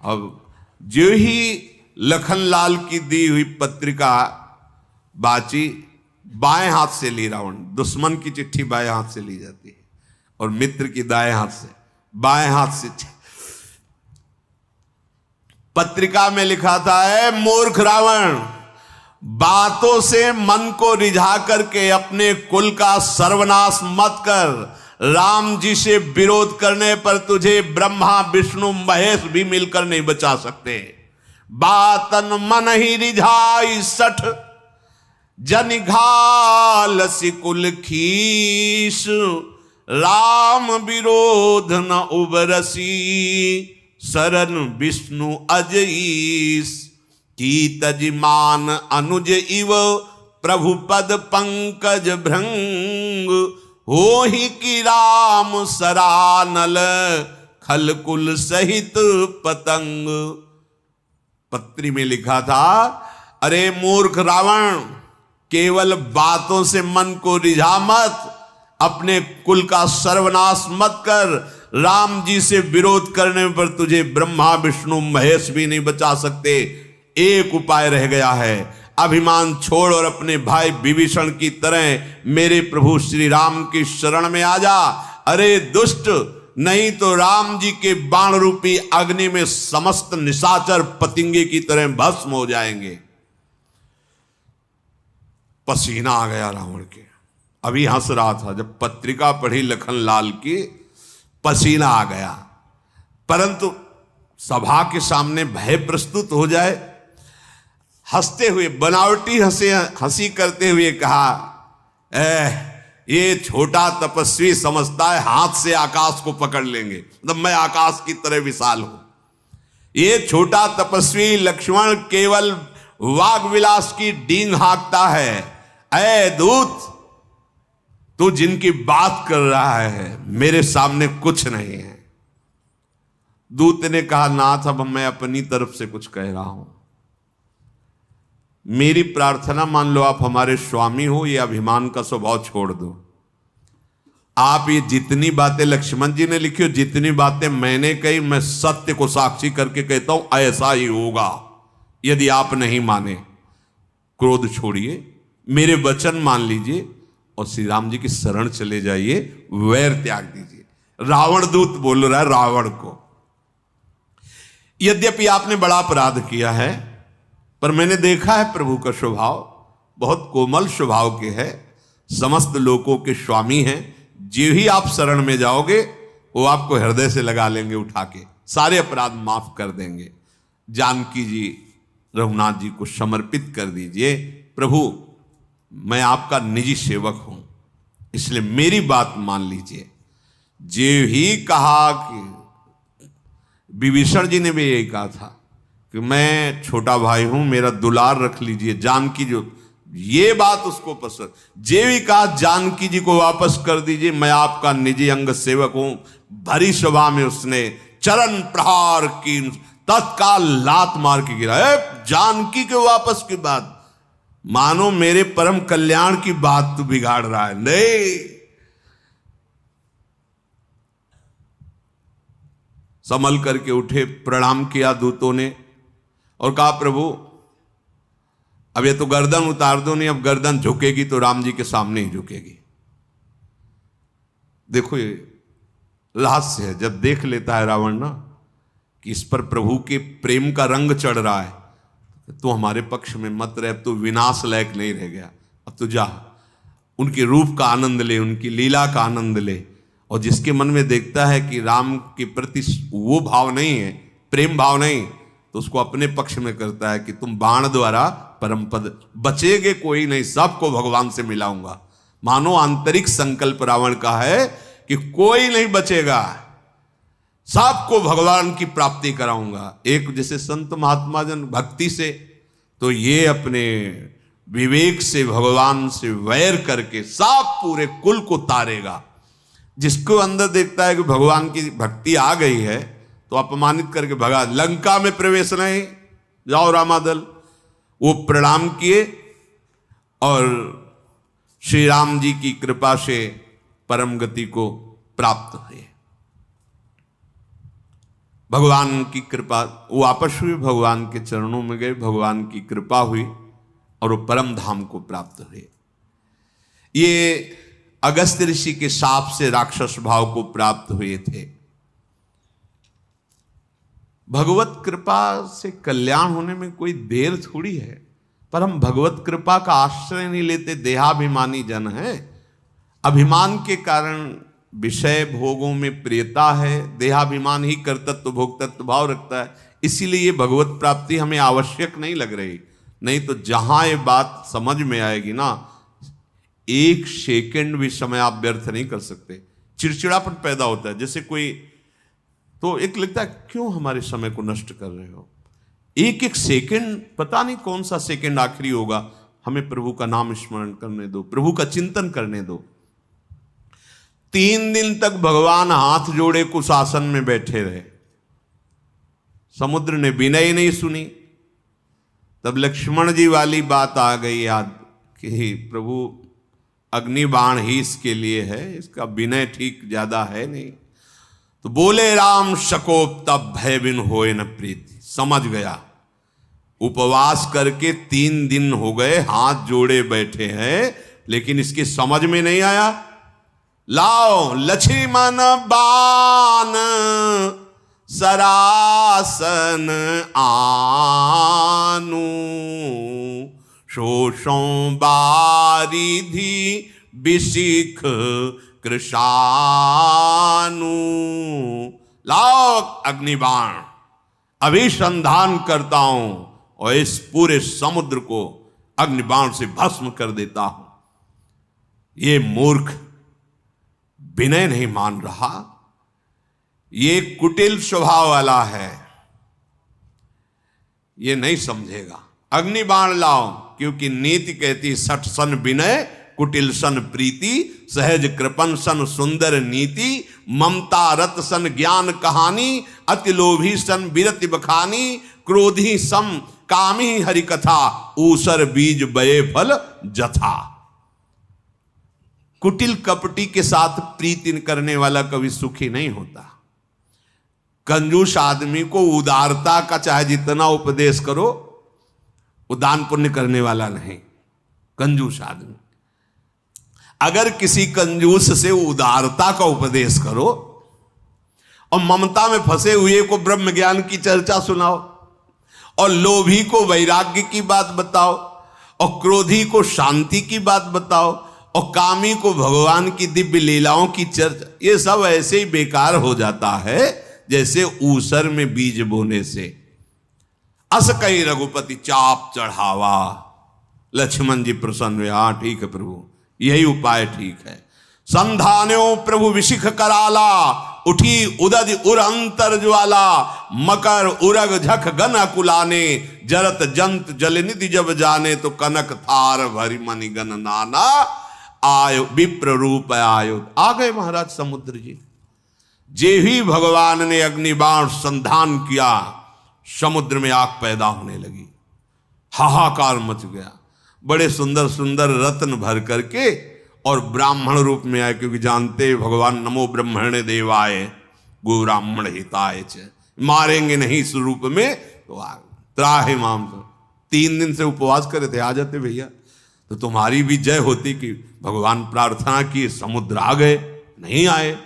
S1: अब जो ही लखनलाल की दी हुई पत्रिका बाची, बाएं हाथ से ली रावण। दुश्मन की चिट्ठी बाएं हाथ से ली जाती है और मित्र की दाएं हाथ से। बाएं हाथ से पत्रिका में लिखा था, है मूर्ख रावण, बातों से मन को रिझा करके अपने कुल का सर्वनाश मत कर। राम जी से विरोध करने पर तुझे ब्रह्मा विष्णु महेश भी मिलकर नहीं बचा सकते। बातन मन ही रिझाई सठ, जन घाल सिकुल खीस, राम विरोध न उबरसी, शरण विष्णु अजईस, की तजिमान अनुज इव प्रभु पद पंकज भृंग, हो ही कि राम सरानल, खलकुल सहित पतंग। पत्री में लिखा था, अरे मूर्ख रावण, केवल बातों से मन को रिझा मत, अपने कुल का सर्वनाश मत कर। राम जी से विरोध करने पर तुझे ब्रह्मा विष्णु महेश भी नहीं बचा सकते। एक उपाय रह गया है, अभिमान छोड़ और अपने भाई विभीषण की तरह मेरे प्रभु श्री राम की शरण में आ जा। अरे दुष्ट, नहीं तो राम जी के बाण रूपी अग्नि में समस्त निशाचर पतिंगे की तरह भस्म हो जाएंगे। पसीना आ गया रावण के। अभी हंस रहा था, जब पत्रिका पढ़ी लखनलाल की, पसीना आ गया। परंतु सभा के सामने भय प्रस्तुत हो जाए, हंसते हुए बनावटी हंसी करते हुए कहा, ये छोटा तपस्वी समझता है हाथ से आकाश को पकड़ लेंगे, मतलब मैं आकाश की तरह विशाल हूं। ये छोटा तपस्वी लक्ष्मण केवल वाग विलास की डींग हाँकता है। ऐ दूत, तू जिनकी बात कर रहा है मेरे सामने कुछ नहीं है। दूत ने कहा, नाथ अब मैं अपनी तरफ से कुछ कह रहा हूं। मेरी प्रार्थना मान लो, आप हमारे स्वामी हो, ये अभिमान का स्वभाव छोड़ दो। आप ये जितनी बातें लक्ष्मण जी ने लिखी हो, जितनी बातें मैंने कही, मैं सत्य को साक्षी करके कहता हूं ऐसा ही होगा। यदि आप नहीं माने, क्रोध छोड़िए, मेरे वचन मान लीजिए और श्री राम जी की शरण चले जाइए, वैर त्याग दीजिए। रावण दूत बोल रहा है रावण को, यद्यपि आपने बड़ा अपराध किया है, पर मैंने देखा है प्रभु का स्वभाव बहुत कोमल स्वभाव के है, समस्त लोगों के स्वामी हैं। जो ही आप शरण में जाओगे वो आपको हृदय से लगा लेंगे उठा के, सारे अपराध माफ कर देंगे। जानकी जी रघुनाथ जी को समर्पित कर दीजिए। प्रभु, मैं आपका निजी सेवक हूं, इसलिए मेरी बात मान लीजिए। जो ही कहा कि विभीषण जी ने भी यही कहा था कि मैं छोटा भाई हूं, मेरा दुलार रख लीजिए। जानकी जो ये बात उसको पसंद, जे भी कहा जानकी जी को वापस कर दीजिए, मैं आपका निजी अंग सेवक हूं। भरी सभा में उसने चरण प्रहार की, तत्काल लात मार के गिरा। जानकी के वापस की बात, मानो मेरे परम कल्याण की बात तू बिगाड़ रहा है। नहीं, संभल करके उठे, प्रणाम किया दूतों ने और कहा, प्रभु अब ये तो गर्दन उतार दो, नहीं अब गर्दन झुकेगी तो राम जी के सामने ही झुकेगी। देखो ये रहस्य है, जब देख लेता है रावण ना कि इस पर प्रभु के प्रेम का रंग चढ़ रहा है, तो हमारे पक्ष में मत रहे, अब तो विनाश लायक नहीं रह गया, अब तो जा, उनके रूप का आनंद ले, उनकी लीला का आनंद ले। और जिसके मन में देखता है कि राम के प्रति वो भाव नहीं है, प्रेम भाव नहीं, तो उसको अपने पक्ष में करता है कि तुम बाण द्वारा परम पद, बचेगे कोई नहीं, सबको भगवान से मिलाऊंगा। मानो आंतरिक संकल्प रावण का है कि कोई नहीं बचेगा, सबको भगवान की प्राप्ति कराऊंगा। एक जैसे संत महात्मा जन भक्ति से, तो ये अपने विवेक से भगवान से वैर करके सब पूरे कुल को तारेगा। जिसको अंदर देखता है कि भगवान की भक्ति आ गई है तो अपमानित करके भगा, लंका में प्रवेश नहीं, जाओ रामादल। वो प्रणाम किए और श्री राम जी की कृपा से परम गति को प्राप्त हुए। भगवान की कृपा, वो आपस हुए, भगवान के चरणों में गए, भगवान की कृपा हुई और वो परम धाम को प्राप्त हुए। ये अगस्त्य ऋषि के शाप से राक्षस भाव को प्राप्त हुए थे। भगवत कृपा से कल्याण होने में कोई देर थोड़ी है, पर हम भगवत कृपा का आश्रय नहीं लेते, देहाभिमानी जन है। अभिमान के कारण विषय भोगों में प्रियता है, देहाभिमान ही कर्तृत्व भोक्तृत्व भाव रखता है, इसीलिए ये भगवत प्राप्ति हमें आवश्यक नहीं लग रही। नहीं तो जहां ये बात समझ में आएगी ना, एक सेकंड भी समय आप व्यर्थ नहीं कर सकते। चिड़चिड़ापन पैदा होता है, जैसे कोई, तो एक लगता है क्यों हमारे समय को नष्ट कर रहे हो। एक एक सेकंड, पता नहीं कौन सा सेकंड आखिरी होगा, हमें प्रभु का नाम स्मरण करने दो, प्रभु का चिंतन करने दो। 3 दिन तक भगवान हाथ जोड़े कुशासन में बैठे रहे, समुद्र ने विनय नहीं सुनी। तब लक्ष्मण जी वाली बात आ गई याद कि प्रभु अग्नि बाण ही इसके लिए है, इसका विनय ठीक ज्यादा है नहीं। तो बोले राम शकोप तब भय बिन होए न प्रीति। समझ गया, उपवास करके 3 दिन हो गए, हाथ जोड़े बैठे हैं, लेकिन इसकी समझ में नहीं आया। लाओ लक्ष्मण बाण सरासन आनु, शोषों बारिधि बिशिख कृशानु। लाओ अग्निबाण, अभिसंधान करता हूं और इस पूरे समुद्र को अग्निबाण से भस्म कर देता हूं। ये मूर्ख विनय नहीं मान रहा, ये कुटिल स्वभाव वाला है, ये नहीं समझेगा। अग्निबाण लाओ, क्योंकि नीति कहती सठ सन विनय, कुटिल सन प्रीति, सहज कृपन सन सुंदर नीति, ममता रत सन ज्ञान कहानी, अति लोभी सन विरति बखानी, क्रोधी सम कामी हरि कथा, ऊसर बीज बये फल जथा। कुटिल कपटी के साथ प्रीति करने वाला कभी सुखी नहीं होता। कंजूस आदमी को उदारता का चाहे जितना उपदेश करो, वो दान पुण्य करने वाला नहीं। कंजूस आदमी, अगर किसी कंजूस से उदारता का उपदेश करो और ममता में फंसे हुए को ब्रह्म ज्ञान की चर्चा सुनाओ, और लोभी को वैराग्य की बात बताओ, और क्रोधी को शांति की बात बताओ, और कामी को भगवान की दिव्य लीलाओं की चर्चा, ये सब ऐसे ही बेकार हो जाता है जैसे ऊसर में बीज बोने से। अस कही रघुपति चाप चढ़ावा। लक्ष्मण जी प्रसन्न हुए, हाँ ठीक है प्रभु, यही उपाय ठीक है। संधान्यो प्रभु विशिख कराला, उठी उदज उर अंतर ज्वाला, मकर उरग झख गन अकुलाने, जरत जंत जलनिधि जब जाने, तो कनक थार भरी मणि गन नाना, आयो विप्र रूप आयो। आ गए महाराज समुद्र जी। जे ही भगवान ने अग्निबाण संधान किया, समुद्र में आग पैदा होने लगी, हाहाकार मच गया। बड़े सुंदर सुंदर रत्न भर करके और ब्राह्मण रूप में आए, क्योंकि जानते भगवान नमो ब्रह्मणे देवाय गो ब्राह्मण हिताय च, मारेंगे नहीं इस रूप में तो आग त्राहे माम। 3 दिन से उपवास करे थे, आ जाते भैया तो तुम्हारी भी जय होती कि भगवान प्रार्थना की, समुद्र आ गए, नहीं आए।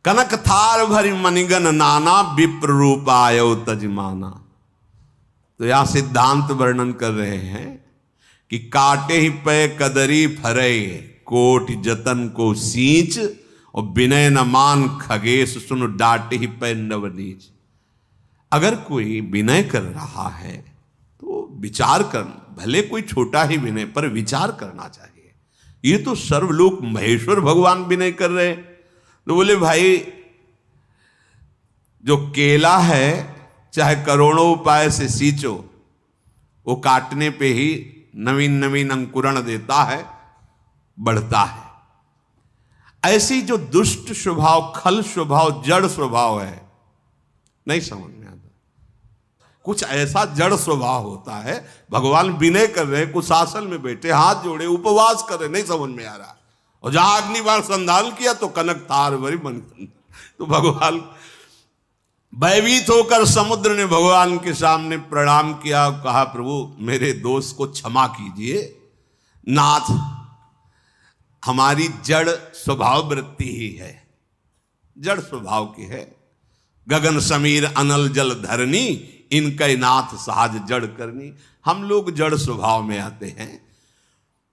S1: कनक थार भरी मणिगन नाना, विप्र रूप आयो तजमाना। तो यहां सिद्धांत वर्णन कर रहे हैं कि काटे ही पे कदरी फरे, कोट जतन को सींच, और विनय न मान खगेश सुन डांटे ही पे नवनीच। अगर कोई विनय कर रहा है तो विचार कर, भले कोई छोटा ही विनय, पर विचार करना चाहिए। ये तो सर्वलोक महेश्वर भगवान विनय कर रहे हैं। तो बोले भाई, जो केला है चाहे करोड़ों उपाय से सींचो, वो काटने पे ही नवीन नवीन अंकुरण देता है, बढ़ता है। ऐसी जो दुष्ट स्वभाव, खल स्वभाव, जड़ स्वभाव है, नहीं समझ में आता। कुछ ऐसा जड़ स्वभाव होता है, भगवान विनय कर रहे, कुशासन में बैठे, हाथ जोड़े, उपवास कर रहे, नहीं समझ में आ रहा। और जहां अग्निबाण संधान किया तो कनक तार भरी मन। तो भगवान भयभीत होकर समुद्र ने भगवान के सामने प्रणाम किया, कहा प्रभु मेरे दोस्त को क्षमा कीजिए, नाथ हमारी जड़ स्वभाव वृत्ति ही है, जड़ स्वभाव की है। गगन समीर अनल जल धरनी, इनका नाथ सहज जड़ करनी। हम लोग जड़ स्वभाव में आते हैं।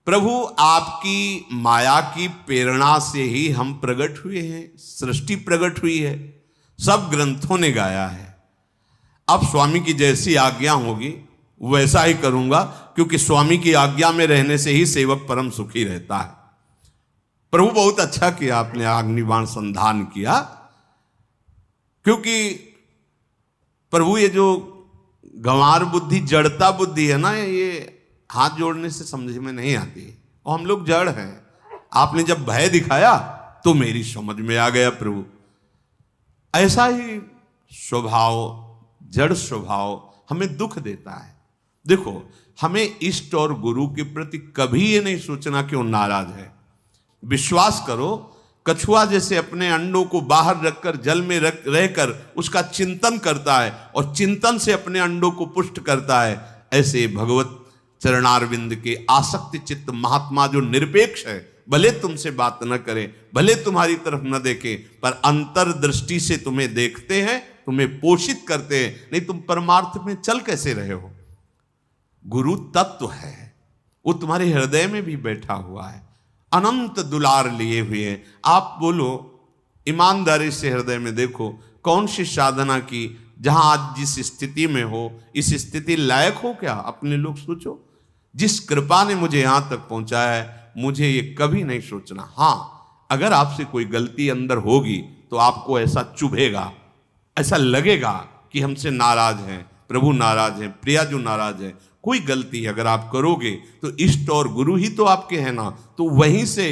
S1: प्रभु आपकी माया की प्रेरणा से ही हम प्रकट हुए हैं, सृष्टि प्रकट हुई है, सब ग्रंथों ने गाया है। अब स्वामी की जैसी आज्ञा होगी वैसा ही करूंगा, क्योंकि स्वामी की आज्ञा में रहने से ही सेवक परम सुखी रहता है। प्रभु बहुत अच्छा किया आपने अग्निबाण संधान किया, क्योंकि प्रभु ये जो गंवार बुद्धि, जड़ता बुद्धि है ना, ये हाथ जोड़ने से समझ में नहीं आती। और हम लोग जड़ हैं। आपने जब भय दिखाया तो मेरी समझ में आ गया प्रभु। ऐसा ही स्वभाव, जड़ स्वभाव हमें दुख देता है। देखो, हमें इष्ट और गुरु के प्रति कभी ये नहीं सोचना कि वो नाराज है। विश्वास करो, कछुआ जैसे अपने अंडों को बाहर रखकर जल में रहकर उसका चिंतन करता है और चिंतन से अपने अंडों को पुष्ट करता है, ऐसे भगवत चरणारविंद के आसक्ति चित्त महात्मा जो निरपेक्ष है, भले तुमसे बात न करे, भले तुम्हारी तरफ न देखे, पर अंतर्दृष्टि से तुम्हें देखते हैं, तुम्हें पोषित करते हैं। नहीं तुम परमार्थ में चल कैसे रहे हो? गुरु तत्व है, वो तुम्हारे हृदय में भी बैठा हुआ है, अनंत दुलार लिए हुए हैं। आप बोलो, ईमानदारी से हृदय में देखो, कौन सी साधना की जहां आज जिस स्थिति में हो, इस स्थिति लायक हो क्या? अपने लोग सोचो। जिस कृपा ने मुझे यहां तक पहुंचाया है, मुझे ये कभी नहीं सोचना। हाँ, अगर आपसे कोई गलती अंदर होगी तो आपको ऐसा चुभेगा, ऐसा लगेगा कि हमसे नाराज हैं, प्रभु नाराज हैं, प्रियाजू नाराज है। कोई गलती अगर आप करोगे तो इष्ट और गुरु ही तो आपके हैं ना, तो वहीं से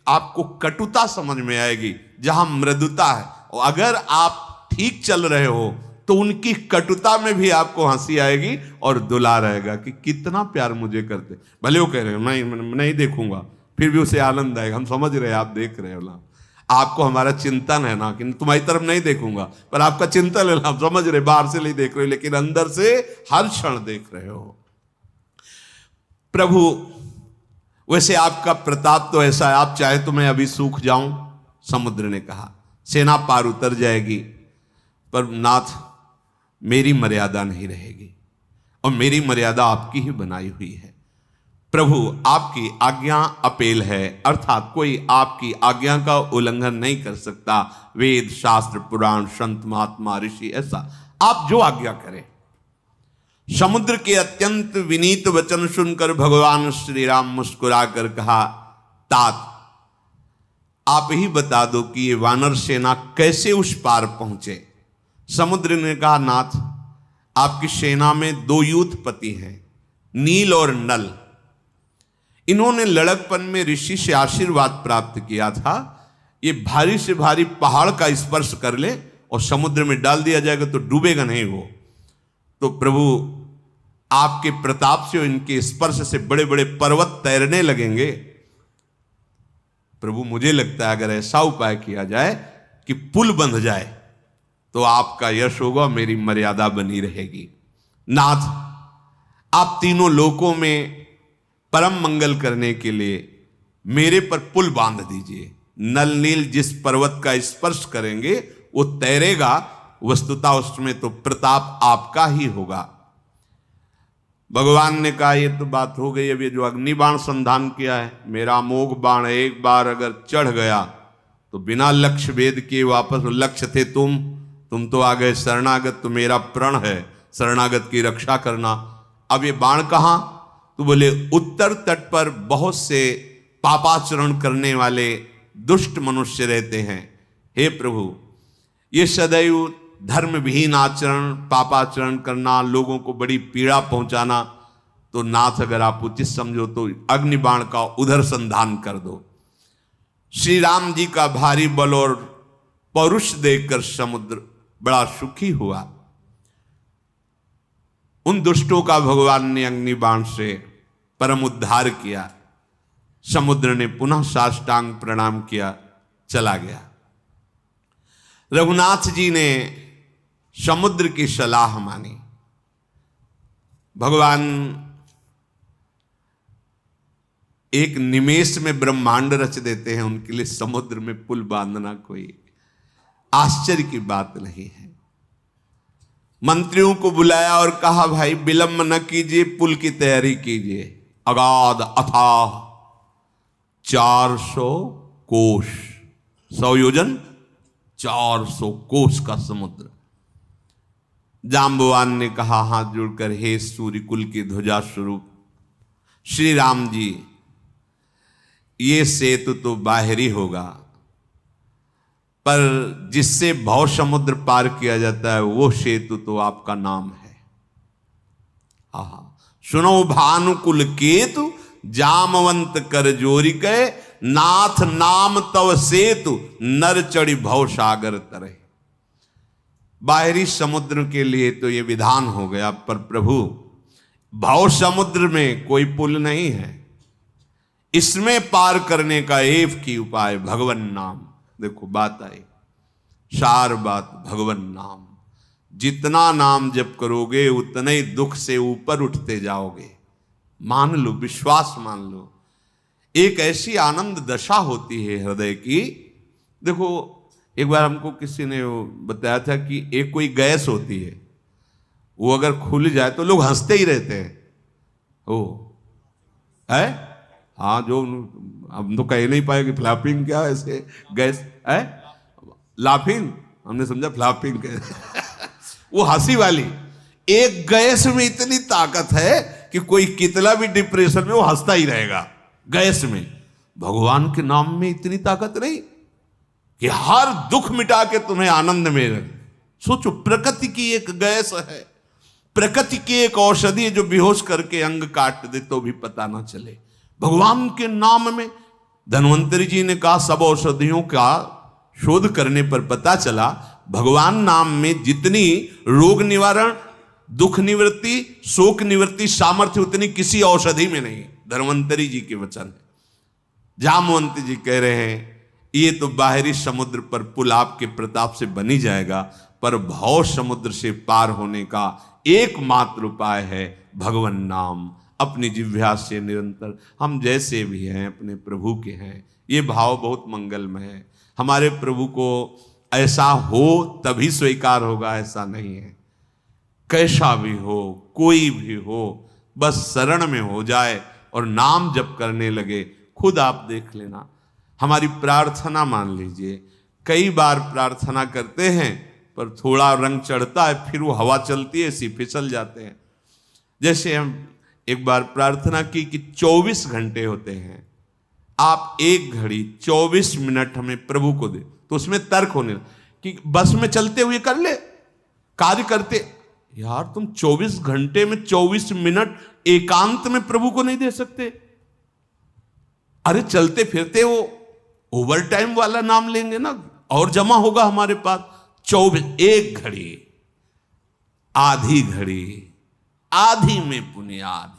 S1: आपको कटुता समझ में आएगी जहां मृदुता है। और अगर आप ठीक चल रहे हो तो उनकी कटुता में भी आपको हंसी आएगी और दुलार आएगा कि कितना प्यार मुझे करते। भले वो कह रहे हो मैं नहीं देखूंगा, फिर भी उसे आनंद आएगा। हम समझ रहे हैं आप देख रहे हो ना, आपको हमारा चिंतन है ना कि तुम्हारी तरफ नहीं देखूंगा, पर आपका चिंतन है ना, हम समझ रहे, बाहर से नहीं देख रहे हो लेकिन अंदर से हर क्षण देख रहे हो। प्रभु, वैसे आपका प्रताप तो ऐसा है, आप चाहे तो मैं अभी सूख जाऊं। समुद्र ने कहा, सेना पार उतर जाएगी, पर नाथ मेरी मर्यादा नहीं रहेगी, और मेरी मर्यादा आपकी ही बनाई हुई है। प्रभु, आपकी आज्ञा अपेल है, अर्थात कोई आपकी आज्ञा का उल्लंघन नहीं कर सकता। वेद शास्त्र पुराण संत महात्मा ऋषि, ऐसा आप जो आज्ञा करें। समुद्र के अत्यंत विनीत वचन सुनकर भगवान श्री राम मुस्कुरा कर कहा, तात आप ही बता दो कि ये वानर सेना कैसे उस पार पहुंचे। समुद्र ने कहा, नाथ आपकी सेना में 2 यूथपति हैं, नील और नल। इन्होंने लड़कपन में ऋषि से आशीर्वाद प्राप्त किया था, ये भारी से भारी पहाड़ का स्पर्श कर ले और समुद्र में डाल दिया जाएगा तो डूबेगा नहीं वो। तो प्रभु, आपके प्रताप से, इनके स्पर्श से बड़े बड़े पर्वत तैरने लगेंगे। प्रभु, मुझे लगता है अगर ऐसा उपाय किया जाए कि पुल बंध जाए तो आपका यश होगा, मेरी मर्यादा बनी रहेगी। नाथ, आप तीनों लोकों में परम मंगल करने के लिए मेरे पर पुल बांध दीजिए। नल नील जिस पर्वत का स्पर्श करेंगे वो तैरेगा, वस्तुतः उसमें तो प्रताप आपका ही होगा। भगवान ने कहा, ये तो बात हो गई, अब ये जो अग्निबाण संधान किया है, मेरा अमोघ बाण एक बार अगर चढ़ गया तो बिना लक्ष्य भेद किए वापस, लक्ष्य थे तुम तो आ गए शरणागत, तो मेरा प्रण है शरणागत की रक्षा करना। अब ये बाण कहां? तो बोले, उत्तर तट पर बहुत से पापाचरण करने वाले दुष्ट मनुष्य रहते हैं। हे प्रभु, ये सदैव धर्म विहीन आचरण, पापाचरण करना, लोगों को बड़ी पीड़ा पहुंचाना, तो नाथ अगर आप उचित समझो तो अग्निबाण का उधर संधान कर दो। श्री राम जी का भारी बल और पौरुष देखकर समुद्र बड़ा सुखी हुआ। उन दुष्टों का भगवान ने अग्निबाण से परम उद्धार किया। समुद्र ने पुनः साष्टांग प्रणाम किया, चला गया। रघुनाथ जी ने समुद्र की सलाह मानी। भगवान एक निमेष में ब्रह्मांड रच देते हैं, उनके लिए समुद्र में पुल बांधना कोई आश्चर्य की बात नहीं है। मंत्रियों को बुलाया और कहा, भाई विलंब न कीजिए, पुल की तैयारी कीजिए। अगाध अथाह 400 कोष, 100 योजन 400 कोष का समुद्र। जाम्बवान ने कहा हाथ जोड़कर, हे सूर्य कुल की ध्वजा स्वरूप श्री राम जी, ये सेतु तो बाहरी होगा, पर जिससे भव समुद्र पार किया जाता है वो सेतु तो आपका नाम है। आहा, सुनो भानुकुल केतु, जामवंत कर जोरी कहे, नाथ नाम तव सेतु, नर चढ़ी भव सागर तरे। बाहरी समुद्र के लिए तो ये विधान हो गया, पर प्रभु भव समुद्र में कोई पुल नहीं है, इसमें पार करने का एक ही उपाय भगवन नाम। देखो बात आई, सार बात भगवन नाम। जितना नाम जप करोगे उतने ही दुख से ऊपर उठते जाओगे। मान लो, विश्वास मान लो, एक ऐसी आनंद दशा होती है हृदय की। देखो एक बार हमको किसी ने बताया था कि एक कोई गैस होती है, वो अगर खुल जाए तो लोग हंसते ही रहते हैं। ओ है, हाँ, जो हम तो कह नहीं पाए कि फ्लैपिंग क्या ऐसे गैस है, लाफिंग, हमने समझा फ्लैपिंग वो हंसी वाली। एक गैस में इतनी ताकत है कि कोई कितना भी डिप्रेशन में वो हंसता ही रहेगा गैस में। भगवान के नाम में इतनी ताकत नहीं कि हर दुख मिटा के तुम्हें आनंद में रहे। सोचो, प्रकृति की एक गैस है, प्रकृति की एक औषधि है जो बेहोश करके अंग काट दे तो भी पता ना चले। भगवान के नाम में धन्वंतरी जी ने कहा, सब औषधियों का शोध करने पर पता चला भगवान नाम में जितनी रोग निवारण, दुख निवृत्ति, शोक निवृत्ति सामर्थ्य उतनी किसी औषधि में नहीं। धन्वंतरी जी के वचन है। जामवंत जी कह रहे हैं ये तो बाहरी समुद्र पर पुल आपके प्रताप से बनी जाएगा, पर भव समुद्र से पार होने का एकमात्र उपाय है भगवन नाम। अपनी जिह्वा से निरंतर हम जैसे भी हैं अपने प्रभु के हैं। ये भाव बहुत मंगलमय है। हमारे प्रभु को ऐसा हो तभी स्वीकार होगा, ऐसा नहीं है। कैसा भी हो, कोई भी हो, बस शरण में हो जाए और नाम जप करने लगे। खुद आप देख लेना, हमारी प्रार्थना मान लीजिए, कई बार प्रार्थना करते हैं पर थोड़ा रंग चढ़ता है, फिर वो हवा चलती है, ऐसी फिसल जाते हैं। जैसे हम एक बार प्रार्थना की कि 24 घंटे होते हैं, आप एक घड़ी 24 मिनट हमें प्रभु को दे, तो उसमें तर्क होने कि बस में चलते हुए कर ले, कार्य करते। यार तुम 24 घंटे में 24 मिनट एकांत में प्रभु को नहीं दे सकते? अरे चलते फिरते वो ओवर टाइम वाला नाम लेंगे ना, और जमा होगा हमारे पास। 24, एक घड़ी, आधी घड़ी, आधी में पुण्य आधी।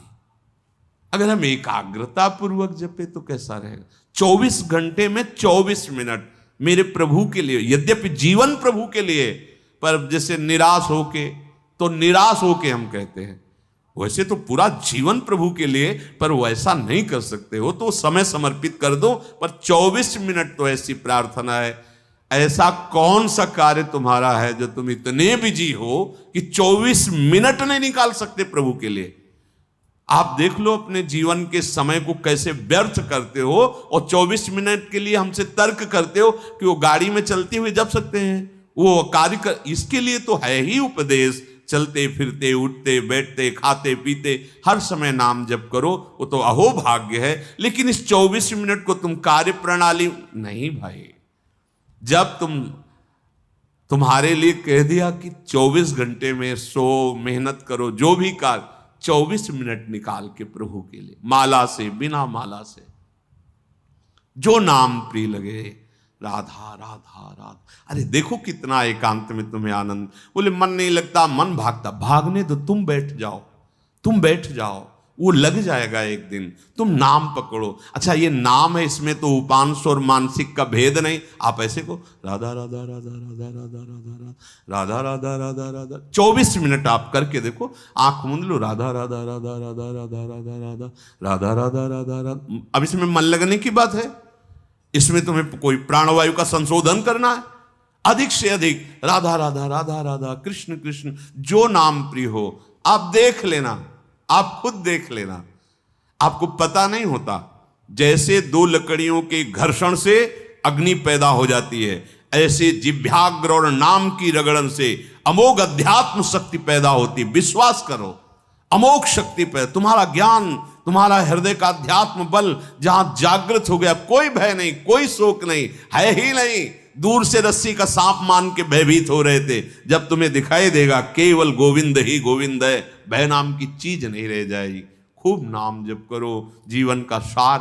S1: अगर हम एकाग्रता पूर्वक जपे तो कैसा रहेगा? 24 घंटे में 24 मिनट मेरे प्रभु के लिए, यद्यपि जीवन प्रभु के लिए, पर जैसे निराश होके, तो निराश होके हम कहते हैं, वैसे तो पूरा जीवन प्रभु के लिए, पर वैसा नहीं कर सकते हो तो समय समर्पित कर दो। पर 24 मिनट तो ऐसी प्रार्थना है। ऐसा कौन सा कार्य तुम्हारा है जो तुम इतने बिजी हो कि 24 मिनट नहीं निकाल सकते प्रभु के लिए? आप देख लो अपने जीवन के समय को कैसे व्यर्थ करते हो, और 24 मिनट के लिए हमसे तर्क करते हो कि वो गाड़ी में चलते हुए जप सकते हैं, वो कार्य कर। इसके लिए तो है ही उपदेश, चलते फिरते, उठते बैठते, खाते पीते हर समय नाम जप करो, वो तो अहो भाग्य है। लेकिन इस 24 मिनट को तुम कार्य प्रणाली नहीं भाई। जब तुम्हारे लिए कह दिया कि 24 घंटे में सो मेहनत करो, जो भी कार्य, 24 मिनट निकाल के प्रभु के लिए, माला से, बिना माला से, जो नाम प्रिय लगे, राधा राधा राधा। अरे देखो कितना एकांत में तुम्हें आनंद। बोले मन नहीं लगता, मन भागता, भागने दो, तुम बैठ जाओ, तुम बैठ जाओ, वो लग जाएगा एक दिन। तुम नाम पकड़ो। अच्छा ये नाम है, इसमें तो उपांश और मानसिक का भेद नहीं। आप ऐसे को राधा राधा राधा राधा राधा राधा राधा राधा राधा राधा 24 मिनट आप करके देखो, आंख मूंद लो, राधा राधा राधा राधा राधा राधा राधा राधा राधा राधा राधा। अब इसमें मन लगने की बात है, इसमें तुम्हें कोई प्राणवायु का संशोधन करना है। अधिक से अधिक राधा राधा राधा राधा, कृष्ण कृष्ण, जो नाम प्रिय हो। आप देख लेना, आप खुद देख लेना, आपको पता नहीं होता। जैसे दो लकड़ियों के घर्षण से अग्नि पैदा हो जाती है, ऐसे जिह्वाग्र और नाम की रगड़न से अमोघ अध्यात्म शक्ति पैदा होती। विश्वास करो, अमोघ शक्ति पैदा। तुम्हारा ज्ञान, तुम्हारा हृदय का अध्यात्म बल जहां जागृत हो गया, कोई भय नहीं, कोई शोक नहीं, है ही नहीं। दूर से रस्सी का सांप मान के भयभीत हो रहे थे, जब तुम्हें दिखाई देगा केवल गोविंद ही गोविंद है, भय नाम की चीज नहीं रह जाएगी। खूब नाम जप करो, जीवन का सार